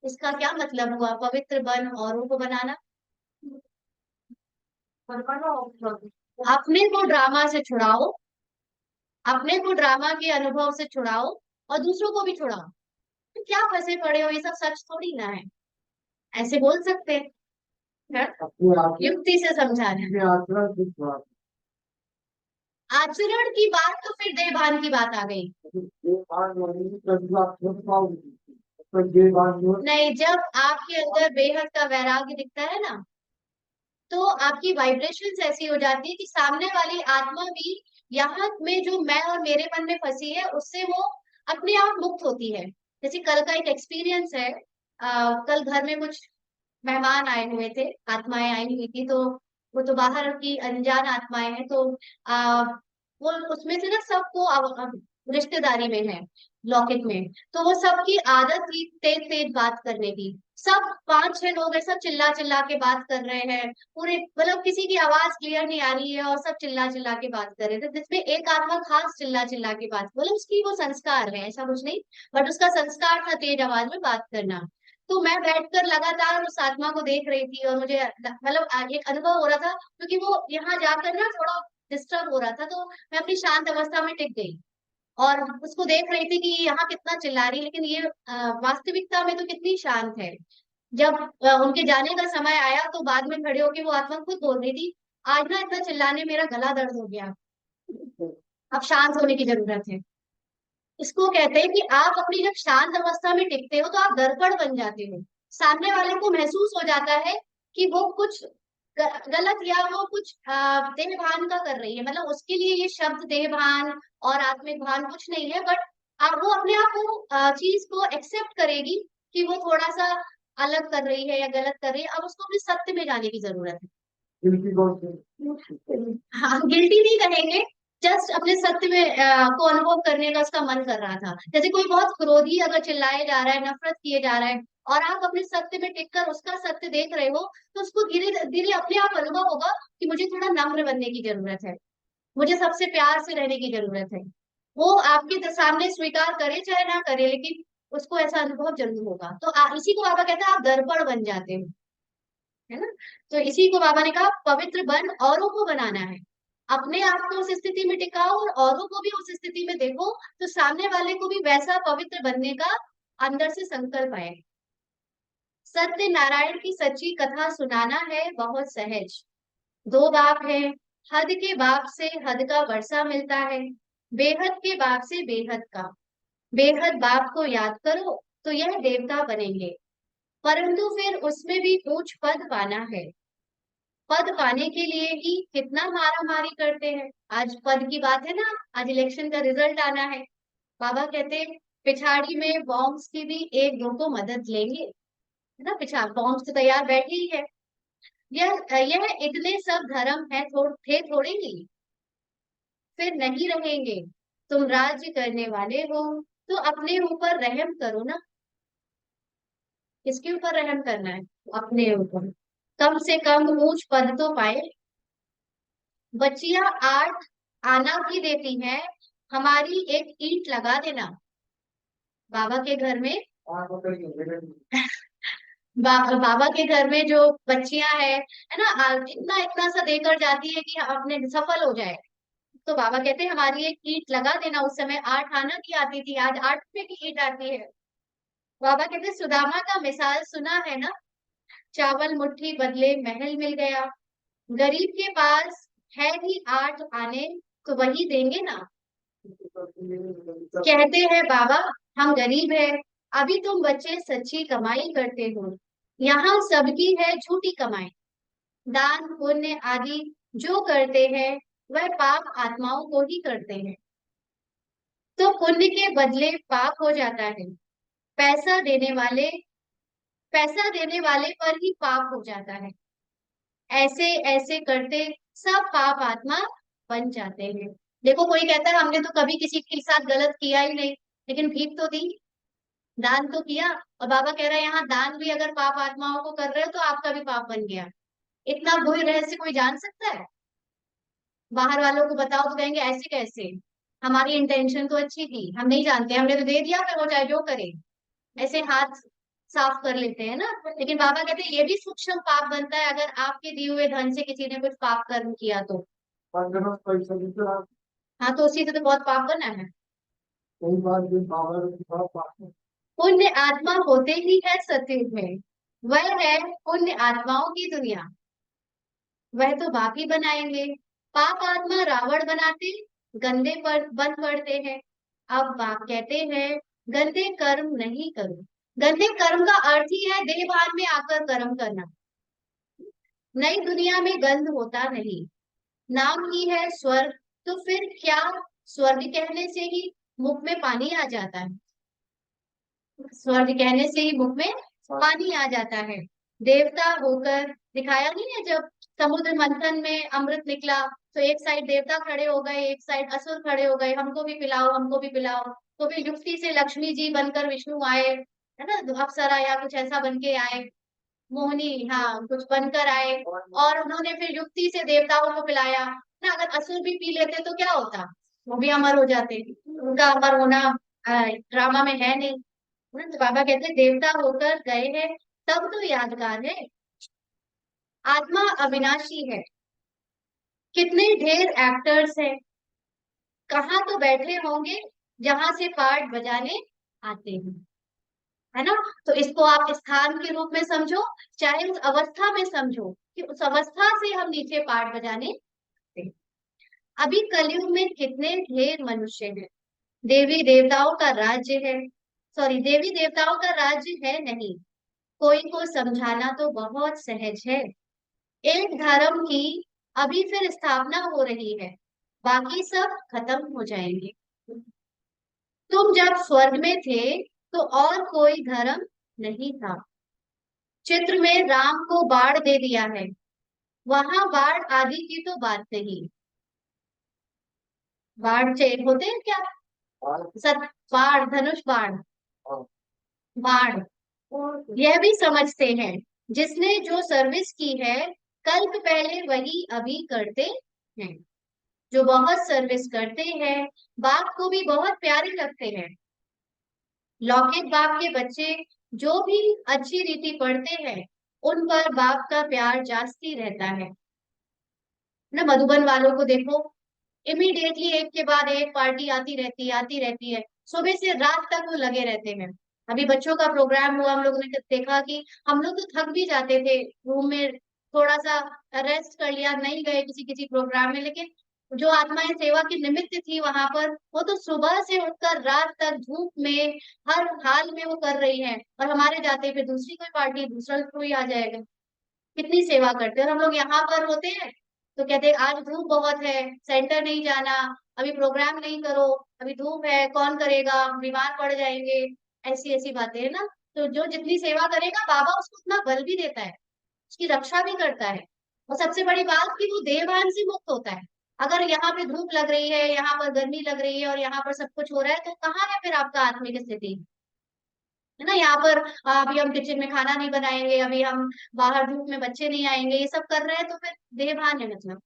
इसका क्या मतलब हुआ, पवित्र बन औरों को बनाना? अपने को ड्रामा से छुड़ाओ, अपने को ड्रामा के अनुभव से छुड़ाओ, और दूसरों को भी छुड़ाओ। तो क्या फंसे पड़े हो, ये सब सच थोड़ी ना है। ऐसे बोल सकते हैं, है? युक्ति से समझाना। आचरण की बात तो फिर देवभान की बात आ गई। नहीं, जब आपके अंदर बेहद का वैराग्य दिखता है ना, तो आपकी वाइब्रेशंस ऐसी हो जाती है कि सामने वाली आत्मा भी यहाँ में जो मैं और मेरे मन में फंसी है उससे वो अपने आप मुक्त होती है। जैसे कल का एक एक्सपीरियंस है, कल घर में कुछ मेहमान आए हुए थे, आत्माएं आई हुई थी, तो वो तो बाहर की अनजान आत्माएं हैं, तो वो उसमें से ना सबको रिश्तेदारी में है, लौकिक में। तो वो सबकी आदत थी तेज तेज बात करने की। सब 5-6 लोग ऐसा चिल्ला चिल्ला के बात कर रहे हैं, पूरे मतलब किसी की आवाज क्लियर नहीं आ रही है और सब चिल्ला चिल्ला के बात कर रहे थे, जिसमें एक आत्मा खास चिल्ला चिल्ला के बात, मतलब उसकी वो संस्कार है, ऐसा कुछ नहीं, बट उसका संस्कार था तेज आवाज में बात करना। तो मैं बैठकर लगातार उस आत्मा को देख रही थी, और मुझे मतलब एक अनुभव हो रहा था, क्योंकि वो यहाँ जाकर ना थोड़ा डिस्टर्ब हो रहा था, तो मैं अपनी शांत अवस्था में टिक गई और उसको देख रही थी कि यहाँ कितना चिल्ला रही है, लेकिन ये वास्तविकता में तो कितनी शांत है। जब उनके जाने का समय आया तो बाद में खड़े होके वो आत्मा खुद बोल रही थी, आज ना इतना चिल्लाने मेरा गला दर्द हो गया, अब शांत होने की जरूरत है। इसको कहते हैं कि आप अपनी जब शांत अवस्था में टिकते हो तो आप दर्पण बन जाते हो। सामने वाले को महसूस हो जाता है कि वो कुछ गलत या वो कुछ देह भान का कर रही है, मतलब उसके लिए ये शब्द देह भान और आत्मिक भान कुछ नहीं है, बट आप वो अपने आप को चीज को एक्सेप्ट करेगी कि वो थोड़ा सा अलग कर रही है या गलत कर रही है। अब उसको अपने सत्य में जाने की जरूरत है। हाँ, गिल्टी नहीं कहेंगे, जस्ट अपने सत्य में को अनुभव करने का उसका मन कर रहा था। जैसे कोई बहुत क्रोधी अगर चिल्लाए जा रहा है, नफरत किए जा रहा है, और आप अपने सत्य में टिककर उसका सत्य देख रहे हो, तो उसको धीरे धीरे अपने आप अनुभव होगा कि मुझे थोड़ा नम्र बनने की जरूरत है, मुझे सबसे प्यार से रहने की जरूरत है। वो आपके सामने स्वीकार करे चाहे ना करे, लेकिन उसको ऐसा अनुभव जरूर होगा। तो इसी को बाबा कहते हैं आप दर्पण बन जाते हो, है ना। तो इसी को बाबा ने कहा पवित्र बन औरों को बनाना है। अपने आप को उस स्थिति में टिकाओ और औरों को भी उस स्थिति में देखो, तो सामने वाले को भी वैसा पवित्र बनने का अंदर से संकल्प आए। सत्य नारायण की सच्ची कथा सुनाना है बहुत सहज। दो बाप है, हद के बाप से हद का वर्षा मिलता है, बेहद के बाप से बेहद का। बेहद बाप को याद करो तो यह देवता बनेंगे, परंतु फिर उसमें भी ऊंच पद पाना है। पद पाने के लिए ही कितना मारा मारी करते हैं। आज पद की बात है ना, आज इलेक्शन का रिजल्ट आना है। बाबा कहते हैं पिछाड़ी में बॉम्ब्स की भी एक दो को मदद लेंगे, है ना, पिछाड़ बॉम्ब्स तो तैयार बैठे ही है। यह इतने सब धर्म है, थे थोड़े ही, फिर नहीं रहेंगे। तुम राज्य करने वाले हो तो अपने ऊपर रहम करो ना। किसके ऊपर रहम करना है? अपने ऊपर। कम से कम ऊंच पद तो पाए। बच्चियां आठ आना भी देती हैं, हमारी एक ईंट लगा देना। बाबा के घर में बाबा के घर में जो बच्चियां है ना, इतना इतना सा देकर जाती है कि अपने सफल हो जाए। तो बाबा कहते हैं हमारी एक ईंट लगा देना। उस समय 8 आना की आती थी, आज 8 रुपए की ईंट आती है। बाबा कहते हैं सुदामा का मिसाल सुना है ना, चावल मुट्ठी बदले महल मिल गया। गरीब के पास है ही 8 आने, तो वही देंगे ना। कहते हैं बाबा हम गरीब है, अभी तुम बच्चे सच्ची कमाई करते हो। यहाँ सबकी है झूठी कमाई। दान पुण्य आदि जो करते हैं वह पाप आत्माओं को ही करते हैं, तो पुण्य के बदले पाप हो जाता है। पैसा देने वाले पैसा देने वाले पर ही पाप हो जाता है। ऐसे ऐसे करते सब पाप आत्मा बन जाते हैं। देखो कोई कहता है हमने तो कभी किसी के साथ गलत किया ही नहीं, लेकिन भीख तो दी, दान तो किया। और बाबा कह रहे हैं यहाँ दान भी अगर पाप आत्माओं को कर रहे हो तो आपका भी पाप बन गया। इतना बुरी रहस्य कोई जान सकता है? बाहर वालों को बताओ तो कहेंगे ऐसे कैसे, हमारी इंटेंशन तो अच्छी थी, हम नहीं जानते, हमने तो दे दिया, फिर वो चाहे जो करे। ऐसे हाथ साफ कर लेते हैं ना। लेकिन बाबा कहते हैं ये भी सूक्ष्म पाप बनता है अगर आपके दिए हुए धन से किसी ने कुछ पाप कर्म किया तो। हाँ, तो उसी से तो बहुत पाप बना है। पुण्य आत्मा होते ही है सतयुग में, वह है पुण्य आत्माओं की दुनिया, वह तो बाप ही बनाएंगे। पाप आत्मा रावण बनाते, गंदे पर बन पड़ते हैं। अब बाप कहते हैं गंदे कर्म नहीं करो। गंदे कर्म का अर्थ ही है देहभान में आकर कर्म करना। नई दुनिया में गंध होता नहीं, नाम ही है स्वर्ग, तो फिर क्या स्वर्ग कहने से ही मुख में पानी आ जाता है? स्वर्ग कहने से ही मुख में पानी आ जाता है। देवता होकर दिखाया नहीं है, जब समुद्र मंथन में अमृत निकला तो एक साइड देवता खड़े हो गए, एक साइड असुर खड़े हो गए, हमको भी पिलाओ हमको भी पिलाओ। तो फिर युक्ति से लक्ष्मी जी बनकर विष्णु आए, है ना, तो अप्सरा या कुछ ऐसा बन के आए, मोहिनी, हाँ कुछ बनकर आए, और उन्होंने फिर युक्ति से देवताओं को पिलाया ना। अगर असुर भी पी लेते तो क्या होता, वो भी अमर हो जाते। उनका अमर होना ड्रामा में है नहीं। तो बाबा कहते हैं देवता होकर गए हैं तब तो यादगार है। आत्मा अविनाशी है, कितने ढेर एक्टर्स हैं, कहाँ तो बैठे होंगे जहां से पार्ट बजाने आते हैं, है ना। तो इसको आप स्थान के रूप में समझो, चाहे उस अवस्था में समझो कि उस अवस्था से हम नीचे पार्ट बजाने आते हैं। अभी कलयुग में कितने ढेर मनुष्य हैं, देवी देवताओं का राज्य है, सॉरी देवी देवताओं का राज्य है नहीं, कोई को समझाना तो बहुत सहज है। एक धर्म की अभी फिर स्थापना हो रही है, बाकी सब खत्म हो जाएंगे। तुम जब स्वर्ग में थे तो और कोई धर्म नहीं था, चित्र में राम को बाढ़ दे दिया है, वहां बाढ़ आदि की तो बात नहीं। बाढ़ चेक होते हैं क्या? सत बाढ़, धनुष बाढ़, बाढ़, यह भी समझते हैं, जिसने जो सर्विस की है कल्प पहले वही अभी करते हैं। जो बहुत सर्विस करते हैं बाप को भी बहुत प्यारे लगते हैं। लौकिक बाप के बच्चे जो भी अच्छी रीति पढ़ते हैं उन पर बाप का प्यार जास्ती रहता है ना। मधुबन वालों को देखो, इमीडिएटली एक के बाद एक पार्टी आती रहती है, सुबह से रात तक वो लगे रहते हैं। अभी बच्चों का प्रोग्राम हुआ, हम लोगों ने देखा कि हम लोग तो थक भी जाते थे रूम में, थोड़ा सा रेस्ट कर लिया, नहीं गए किसी किसी प्रोग्राम में, लेकिन जो आत्माएं सेवा की निमित्त थी वहां पर, वो तो सुबह से उठकर रात तक धूप में हर हाल में वो कर रही है, और हमारे जाते पे दूसरी कोई पार्टी, दूसरा कोई आ जाएगा। कितनी सेवा करते हैं, और हम लोग यहाँ पर होते हैं तो कहते हैं आज धूप बहुत है, सेंटर नहीं जाना, अभी प्रोग्राम नहीं करो, अभी धूप है, कौन करेगा, बीमार पड़ जाएंगे, ऐसी ऐसी बातें है ना। तो जो जितनी सेवा करेगा बाबा उसको उतना बल भी देता है, उसकी रक्षा भी करता है। और सबसे बड़ी बात कि वो देहभान से मुक्त होता है। अगर यहाँ पे धूप लग रही है, यहाँ पर गर्मी लग रही है और यहाँ पर सब कुछ हो रहा है, तो कहाँ है फिर आपका आत्मिक स्थिति, है ना। यहाँ पर अभी हम किचन में खाना नहीं बनाएंगे, अभी हम बाहर धूप में बच्चे नहीं आएंगे, ये सब कर रहे हैं, तो फिर देहभान है मतलब।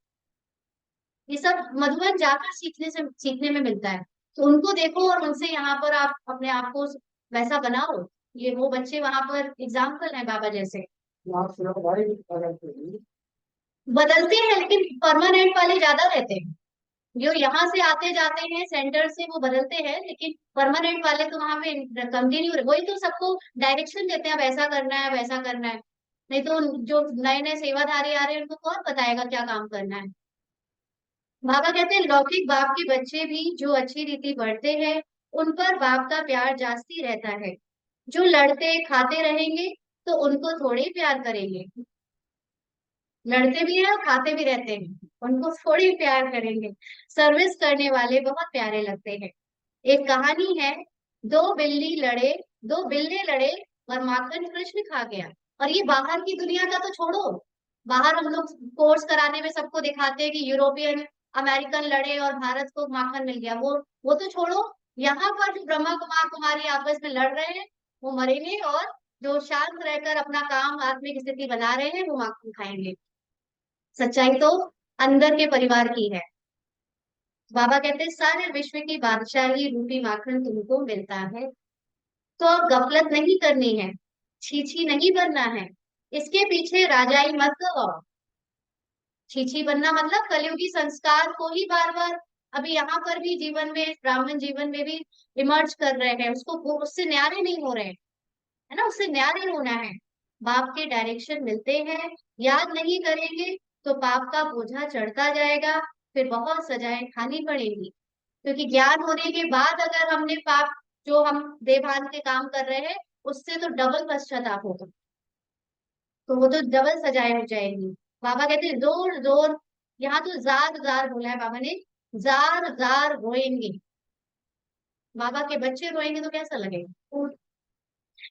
ये सब मधुबन जाकर सीखने में मिलता है। तो उनको देखो और उनसे यहाँ पर आप अपने आप को वैसा बनाओ। ये वो बच्चे वहां पर एग्जाम्पल है बाबा जैसे। बदलते हैं लेकिन परमानेंट वाले ज्यादा रहते हैं, जो यहाँ से आते जाते हैं सेंटर से वो बदलते हैं, लेकिन परमानेंट वाले तो वहां पे कंटिन्यू, वही तो सबको डायरेक्शन देते हैं, अब ऐसा करना है वैसा करना है। नहीं तो जो नए नए सेवाधारी आ रहे हैं उनको कौन बताएगा क्या काम करना है। बाबा कहते हैं लौकिक बाप के बच्चे भी जो अच्छी रीति बढ़ते हैं उन पर बाप का प्यार जास्ती रहता है। जो लड़ते खाते रहेंगे तो उनको थोड़े प्यार करेंगे, लड़ते भी हैं और खाते भी रहते हैं, उनको थोड़ी प्यार करेंगे। सर्विस करने वाले बहुत प्यारे लगते हैं। एक कहानी है, दो बिल्ली लड़े और माखन कृष्ण खा गया। और ये बाहर की दुनिया का तो छोड़ो, बाहर हम लोग कोर्स कराने में सबको दिखाते हैं कि यूरोपियन अमेरिकन लड़े और भारत को माखन मिल गया, वो तो छोड़ो। यहाँ पर जो ब्रह्मा कुमार कुमारी आपस में लड़ रहे हैं वो मरेंगे, और जो शांत रहकर अपना काम आत्मिक स्थिति बना रहे हैं वो माखन खाएंगे। सच्चाई तो अंदर के परिवार की है। बाबा कहते हैं सारे विश्व की बादशाही रूपी माखन तुमको मिलता है, तो अब गफलत नहीं करनी है, छीछी नहीं बनना है, इसके पीछे राजाई मत करो। छीछी बनना मतलब कलयुगी संस्कार को ही बार बार अभी यहाँ पर भी जीवन में, ब्राह्मण जीवन में भी इमर्ज कर रहे हैं, उसको उससे न्यारे नहीं हो रहे हैं, है ना, उससे न्यारे होना है। बाप के डायरेक्शन मिलते हैं, याद नहीं करेंगे तो पाप का बोझा चढ़ता जाएगा, फिर बहुत सजाएं खानी पड़ेगी। क्योंकि ज्ञान होने के बाद अगर हमने पाप, जो हम देवभान के काम कर रहे हैं, उससे तो डबल पश्चाताप होगा, तो वो तो डबल सजाएं हो जाएंगी। बाबा कहते हैं जोर जोर, यहाँ तो जार जार बोला है बाबा ने, जार जार रोएंगे। बाबा के बच्चे रोएंगे तो कैसा लगेगा।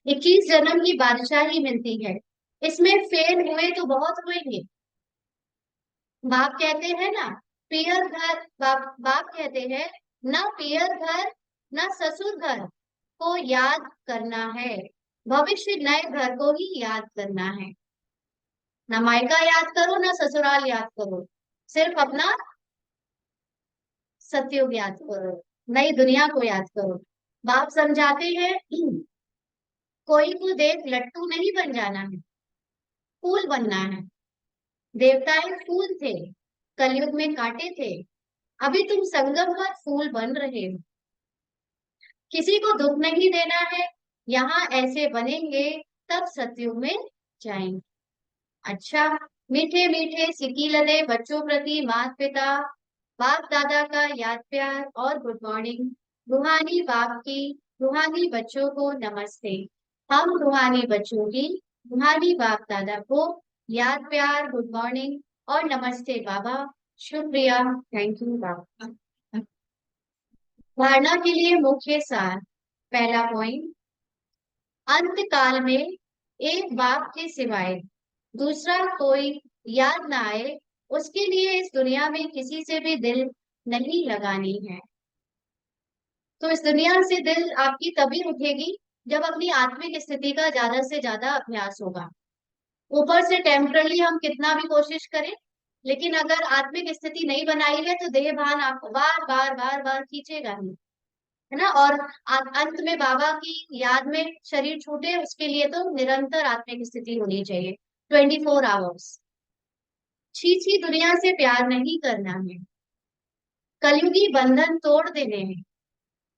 21 जन्म की बादशाही मिलती है, इसमें फेल हुए तो बहुत रोएंगे। बाप कहते हैं ना, पियर घर, बाप कहते हैं ना पियर घर ना ससुर घर को याद करना है, भविष्य नए घर को ही याद करना है। ना मायका याद करो ना ससुराल याद करो, सिर्फ अपना सतयुग याद करो, नई दुनिया को याद करो। बाप समझाते हैं कोई को देख लट्टू नहीं बन जाना है, फूल बनना है। देवताएं फूल थे, कलयुग में कांटे थे, अभी तुम संगम पर फूल बन रहे हो। किसी को दुख नहीं देना है, यहाँ ऐसे बनेंगे, तब सतयुग में जाएंगे। अच्छा, मीठे मीठे सिकी लदे बच्चों प्रति माता पिता, बाप दादा का याद प्यार और गुड मॉर्निंग। रूहानी बाप की, रूहानी बच्चों को नमस्ते। हम रूहानी बच्चों की, रूहानी बाप दादा को याद प्यार, गुड मॉर्निंग और नमस्ते बाबा। शुक्रिया, थैंक यू बाबा। धारणा के लिए मुख्य सार। पहला पॉइंट, अंत काल में एक बाप के सिवाय दूसरा कोई याद ना आए, उसके लिए इस दुनिया में किसी से भी दिल नहीं लगानी है। तो इस दुनिया से दिल आपकी तभी उठेगी जब अपनी आत्मिक स्थिति का ज्यादा से ज्यादा अभ्यास होगा। ऊपर से टेम्परली हम कितना भी कोशिश करें, लेकिन अगर आत्मिक स्थिति नहीं बनाई है तो देह भान आपको बार बार बार बार खींचेगा ही, है ना। और अंत में बाबा की याद में शरीर छूटे, उसके लिए तो निरंतर आत्मिक स्थिति होनी चाहिए, 24 आवर्स। छी दुनिया से प्यार नहीं करना है, कलयुगी बंधन तोड़ देने हैं।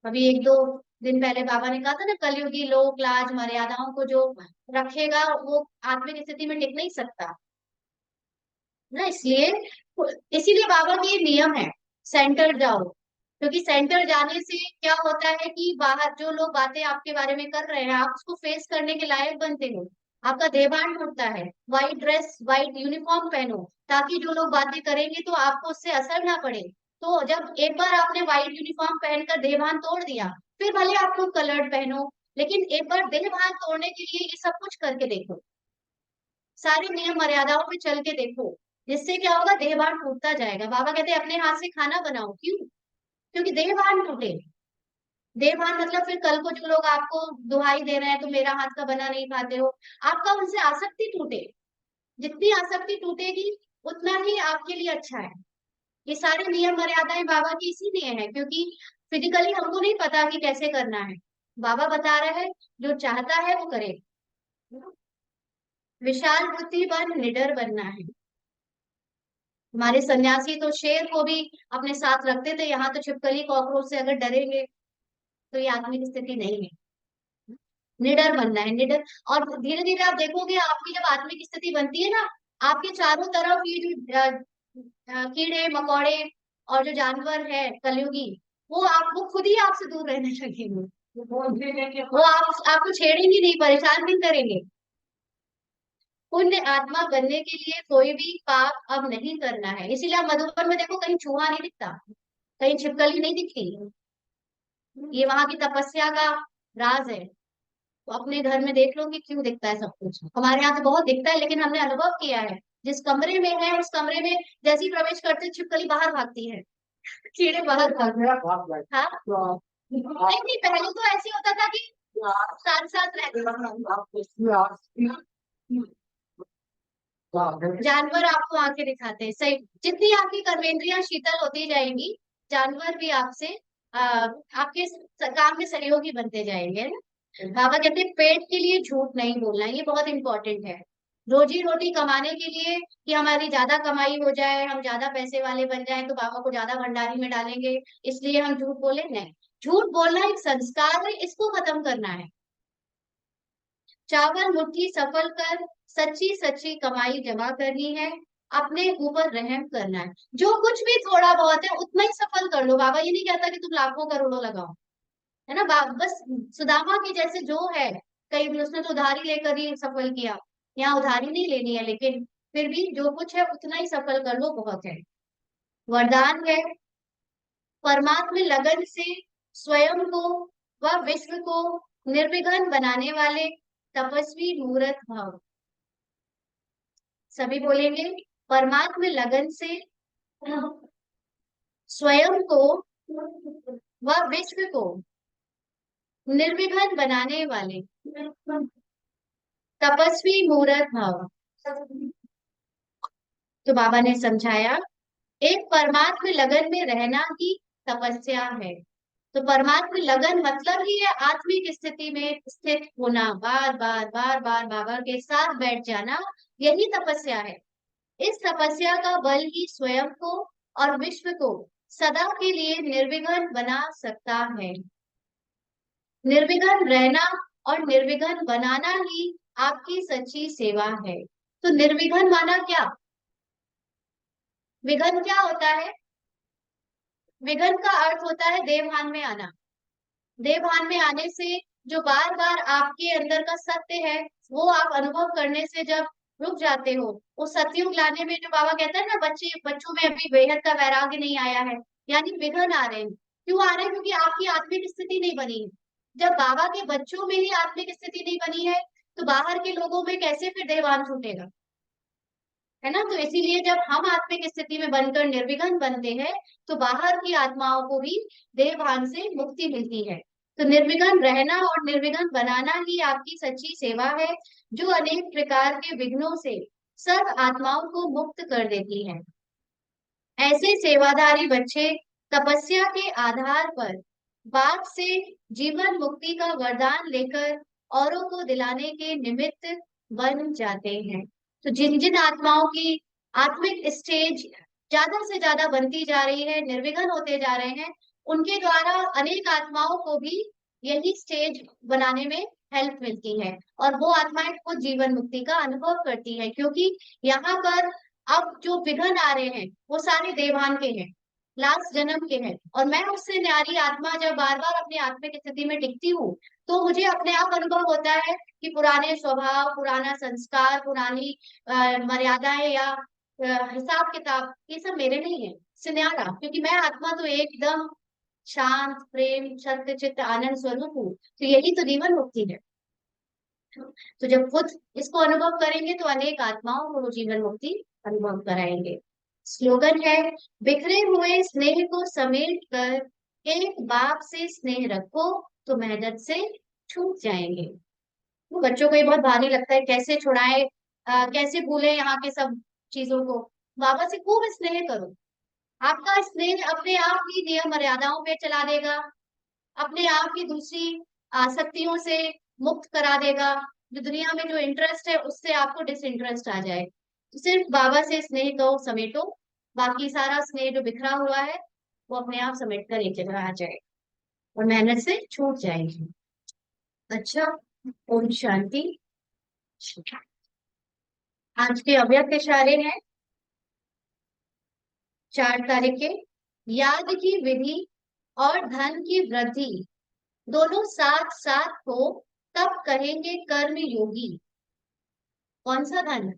अभी एक दो दिन पहले बाबा ने कहा था ना, कलयुगी लोक लाज मर्यादाओं को जो रखेगा वो आत्मिक स्थिति में टिक नहीं सकता ना। इसलिए इसीलिए बाबा के ये नियम है, सेंटर जाओ। क्योंकि सेंटर जाने से क्या होता है कि बाहर जो लोग बातें आपके बारे में कर रहे हैं, आप उसको फेस करने के लायक बनते हो। आपका देहभान टूटता है, व्हाइट ड्रेस व्हाइट यूनिफॉर्म पहनो, ताकि जो लोग बातें करेंगे तो आपको उससे असर ना पड़े। तो जब एक बार आपने व्हाइट यूनिफॉर्म पहनकर देहभान तोड़ दिया, फिर भले आपको कलर्ड पहनो, लेकिन एक बार देहभान तोड़ने के लिए ये सब कुछ करके देखो, सारे नियम मर्यादाओं पे चल के देखो। जिससे क्या होगा, देहभान टूटता जाएगा। बाबा कहते हैं अपने हाथ से खाना बनाओ, क्यों? क्योंकि देहभान टूटे। देहभान मतलब फिर कल को जो लोग आपको दुहाई दे रहे हैं, तो मेरा हाथ का बना नहीं खाते हो, आपका उनसे आसक्ति टूटे। जितनी आसक्ति टूटेगी उतना ही आपके लिए अच्छा है। ये सारे नियम मर्यादाएं बाबा की इसीलिए है, क्योंकि फिजिकली हमको नहीं पता कि कैसे करना है। बाबा बता रहे हैं, जो चाहता है वो करे। विशाल बुद्धि बन निडर बनना है। हमारे सन्यासी तो शेर को भी अपने साथ रखते थे, यहाँ तो छिपकली कॉकरोच से अगर डरेंगे तो ये आत्मिक स्थिति नहीं है। निडर बनना है, निडर। और धीरे धीरे आप देखोगे, आपकी जब आत्मिक स्थिति बनती है ना, आपके चारों तरफ ये जो कीड़े मकोड़े और जो जानवर है कलयुगी, वो खुद ही आपसे दूर रहने लगेंगे। वो आपको छेड़ेंगे नहीं, परेशान नहीं करेंगे। पुण्य आत्मा बनने के लिए कोई भी पाप अब नहीं करना है। इसीलिए आप मधुबन में देखो, कहीं चूहा नहीं दिखता, कहीं छिपकली नहीं दिखती। ये वहां की तपस्या का राज है। तो अपने घर में देख लो कि क्यों दिखता है सब कुछ। हमारे यहाँ तो बहुत दिखता है, लेकिन हमने अनुभव किया है, जिस कमरे में है उस कमरे में जैसे ही प्रवेश करते हैं, छिपकली बाहर भागती है, कीड़े बाहर भागते हैं। हाँ, नहीं नहीं, पहले तो ऐसे होता था कि साथ साथ रहते जानवर आपको आके दिखाते हैं, सही। जितनी आपकी कर्मेंद्रियां शीतल होती जाएंगी, जानवर भी आपसे आपके काम में सहयोगी बनते जाएंगे, है ना। बाबा कहते हैं पेट के लिए झूठ नहीं बोलना, ये बहुत इंपॉर्टेंट है। रोजी रोटी कमाने के लिए, कि हमारी ज्यादा कमाई हो जाए, हम ज्यादा पैसे वाले बन जाए, तो बाबा को ज्यादा भंडारी में डालेंगे, इसलिए हम झूठ बोले, नहीं। झूठ बोलना एक संस्कार है, इसको खत्म करना है। चावल मुट्ठी सफल कर, सच्ची सच्ची कमाई जमा करनी है, अपने ऊपर रहम करना है। जो कुछ भी थोड़ा बहुत है उतना ही सफल कर लो। बाबा ये नहीं कहता कि तुम लाखों करोड़ों लगाओ, है ना। बस सुदामा की जैसे जो है, कई भी उसने तो उधारी लेकर ही सफल किया, यहाँ उधारी नहीं लेनी है, लेकिन फिर भी जो कुछ है उतना ही सफल कर लो, बहुत है। वरदान है, परमात्मा लगन से स्वयं को व विश्व को निर्विघ्न बनाने वाले तपस्वी मूर्त भाव। सभी बोलेंगे, परमात्मा लगन से स्वयं को व विश्व को निर्विघ्न बनाने वाले तपस्वी मूर्त भाव। तो बाबा ने समझाया, एक परमात्मा लगन में रहना ही तपस्या है। तो परमात्मा लगन मतलब ही है आत्मिक स्थिति में स्थित होना, बार बार बार बार बाबा के साथ बैठ जाना, यही तपस्या है। इस तपस्या का बल ही स्वयं को और विश्व को सदा के लिए निर्विघ्न बना सकता है। निर्विघ्न रहना और निर्विघ्न बनाना ही आपकी सच्ची सेवा है। तो निर्विघ्न माना क्या? विघ्न क्या होता है? विघ्न का अर्थ होता है देवभान में आना। देवभान में आने से जो बार बार आपके अंदर का सत्य है वो आप अनुभव करने से जब रुक जाते हो, वो सतयुग लाने में जो बाबा कहता है ना, बच्चों में अभी बेहद का वैराग्य नहीं आया है, यानी विघ्न आ रहे हैं। क्यों आ रहे हैं? क्योंकि आपकी आत्मिक स्थिति नहीं बनी है। जब बाबा के बच्चों में ही आत्मिक स्थिति नहीं बनी है तो बाहर के लोगों में कैसे फिर देवभान छूटेगा? है ना? तो इसीलिए जब हम आत्मिक स्थिति में बनकर निर्विघ्न बनते हैं तो बाहर की आत्माओं को भी देवभान से मुक्ति मिलती है। तो निर्विघ्न रहना और निर्विघ्न बनाना ही आपकी सच्ची सेवा है, जो अनेक प्रकार के विघ्नों से सब आत्माओं को मुक्त कर देती है। ऐसे सेवाधारी बच्चे तपस्या के आधार पर बाप से जीवन मुक्ति का वरदान लेकर औरों को दिलाने के निमित्त बन जाते हैं। तो जिन जिन आत्माओं की आत्मिक स्टेज ज्यादा से ज्यादा बनती जा रही है, निर्विघ्न होते जा रहे हैं, उनके द्वारा अनेक आत्माओं को भी यही स्टेज बनाने में हेल्प मिलती है और वो आत्माएं खुद जीवन मुक्ति का अनुभव करती है, क्योंकि यहाँ पर अब जो विघ्न आ रहे हैं वो सारे देवान के हैं, लास्ट जन्म के हैं। और मैं उससे न्यारी आत्मा जब बार बार अपनी आत्मिक स्थिति में टिकती हूँ तो मुझे अपने आप अनुभव होता है कि पुराने स्वभाव, पुराना संस्कार, पुरानी मर्यादाएं या हिसाब किताब ये सब मेरे नहीं है, सुन्यारा, क्योंकि मैं आत्मा तो एकदम शांत, प्रेम, सत्य, चित्त, आनंद स्वरूप हूँ। तो यही तो जीवन मुक्ति है। तो जब खुद इसको अनुभव करेंगे तो अनेक आत्माओं को वो जीवन मुक्ति अनुभव कराएंगे। स्लोगन है, बिखरे हुए स्नेह को समेट कर एक बाप से स्नेह रखो तो मेहनत से छूट जाएंगे। तो बच्चों को ये बहुत भारी लगता है, कैसे छुड़ाए, कैसे भूले यहाँ के सब चीजों को। बाबा से खूब स्नेह करो, आपका स्नेह अपने आप ही नियम मर्यादाओं पे चला देगा, अपने आप ही दूसरी आसक्तियों से मुक्त करा देगा। जो दुनिया में जो इंटरेस्ट है उससे आपको डिसइंटरेस्ट आ जाए। तो सिर्फ बाबा से स्नेह को समेटो, बाकी सारा स्नेह जो बिखरा हुआ है वो अपने आप समेट कर एक जगह आ जाए और मेहनत से छूट जाएगी। अच्छा, ओम शांति। आज के अव्यक्त इशारे हैं 4 तारीख के। याद की विधि और धन की वृद्धि दोनों साथ साथ हो तब कहेंगे कर्म योगी। कौन सा धन?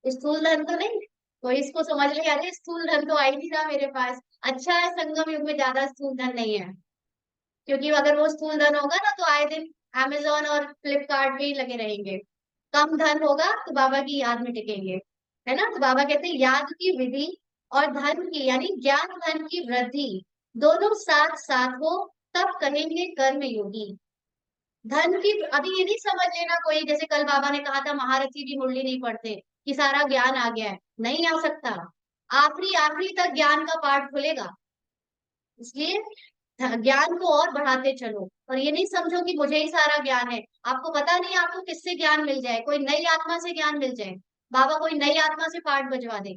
स्थूल धन तो नहीं? तो इसको समझ लिया, अरे स्थूल धन तो आई नहीं रहा मेरे पास। अच्छा है, संगम युग में ज्यादा स्थूल धन नहीं है, क्योंकि अगर वो स्थूल धन होगा ना तो आए दिन अमेजोन और फ्लिपकार्ट पे ही लगे रहेंगे। कम धन होगा तो बाबा की याद में टिकेंगे, है ना? तो बाबा कहते हैं याद की विधि और धन की यानी ज्ञान धन की वृद्धि दोनों साथ साथ हो तब कहेंगे कर्म योगी। धन की अभी ये नहीं समझ लेना कोई, जैसे कल बाबा ने कहा था महारथी भी मुरली नहीं पढ़ते कि सारा ज्ञान आ गया है, नहीं आ सकता। आखिरी आखिरी तक ज्ञान का पाठ खुलेगा, इसलिए ज्ञान को और बढ़ाते चलो। और ये नहीं समझो कि मुझे ही सारा ज्ञान है, आपको पता नहीं आपको किससे ज्ञान मिल जाए, कोई नई आत्मा से ज्ञान मिल जाए, बाबा कोई नई आत्मा से पाठ बजवा दे,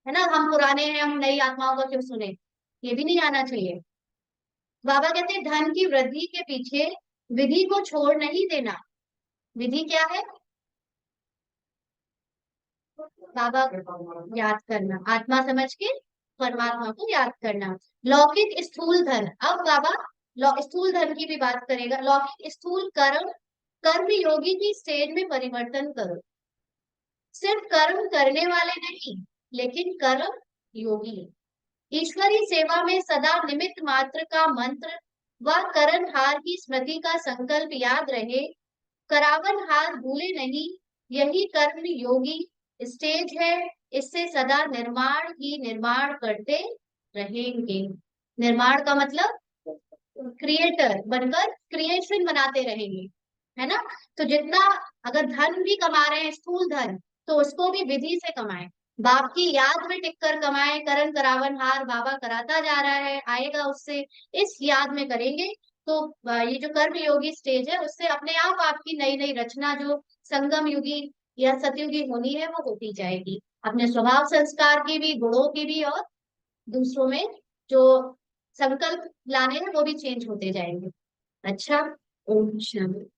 है ना? हम पुराने हैं, हम नई आत्माओं का क्यों सुने? ये भी नहीं आना चाहिए। बाबा कहते हैं धन की वृद्धि के पीछे विधि को छोड़ नहीं देना। विधि क्या है? बाबा याद करना, आत्मा समझ के परमात्मा को याद करना। लौकिक स्थूल धन, अब बाबा स्थूल धन की भी बात करेगा। लौकिक स्थूल कर्म, कर्म योगी की स्टेज में परिवर्तन करो। सिर्फ कर्म करने वाले नहीं, लेकिन कर्म योगी। ईश्वरी सेवा में सदा निमित्त मात्र का मंत्र व करण हार की स्मृति का संकल्प याद रहे, करावन हार भूले नहीं, यही कर्म योगी स्टेज है। इससे सदा निर्माण ही निर्माण करते रहेंगे। निर्माण का मतलब क्रिएटर बनकर क्रिएशन बनाते रहेंगे, है ना? तो जितना अगर धन भी कमा रहे हैं स्थूल धन, तो उसको भी विधि से कमाएं, बाप की याद में टिककर कमाएं। करण करावन हार बाबा कराता जा रहा है, आएगा उससे, इस याद में करेंगे तो ये जो कर्म योगी स्टेज है उससे अपने आप आपकी नई नई रचना जो संगम युगी या सतयुगी होनी है वो होती जाएगी। अपने स्वभाव संस्कार की भी, गुणों की भी, और दूसरों में जो संकल्प लाने हैं वो भी चेंज होते जाएंगे। अच्छा। ओम शांति।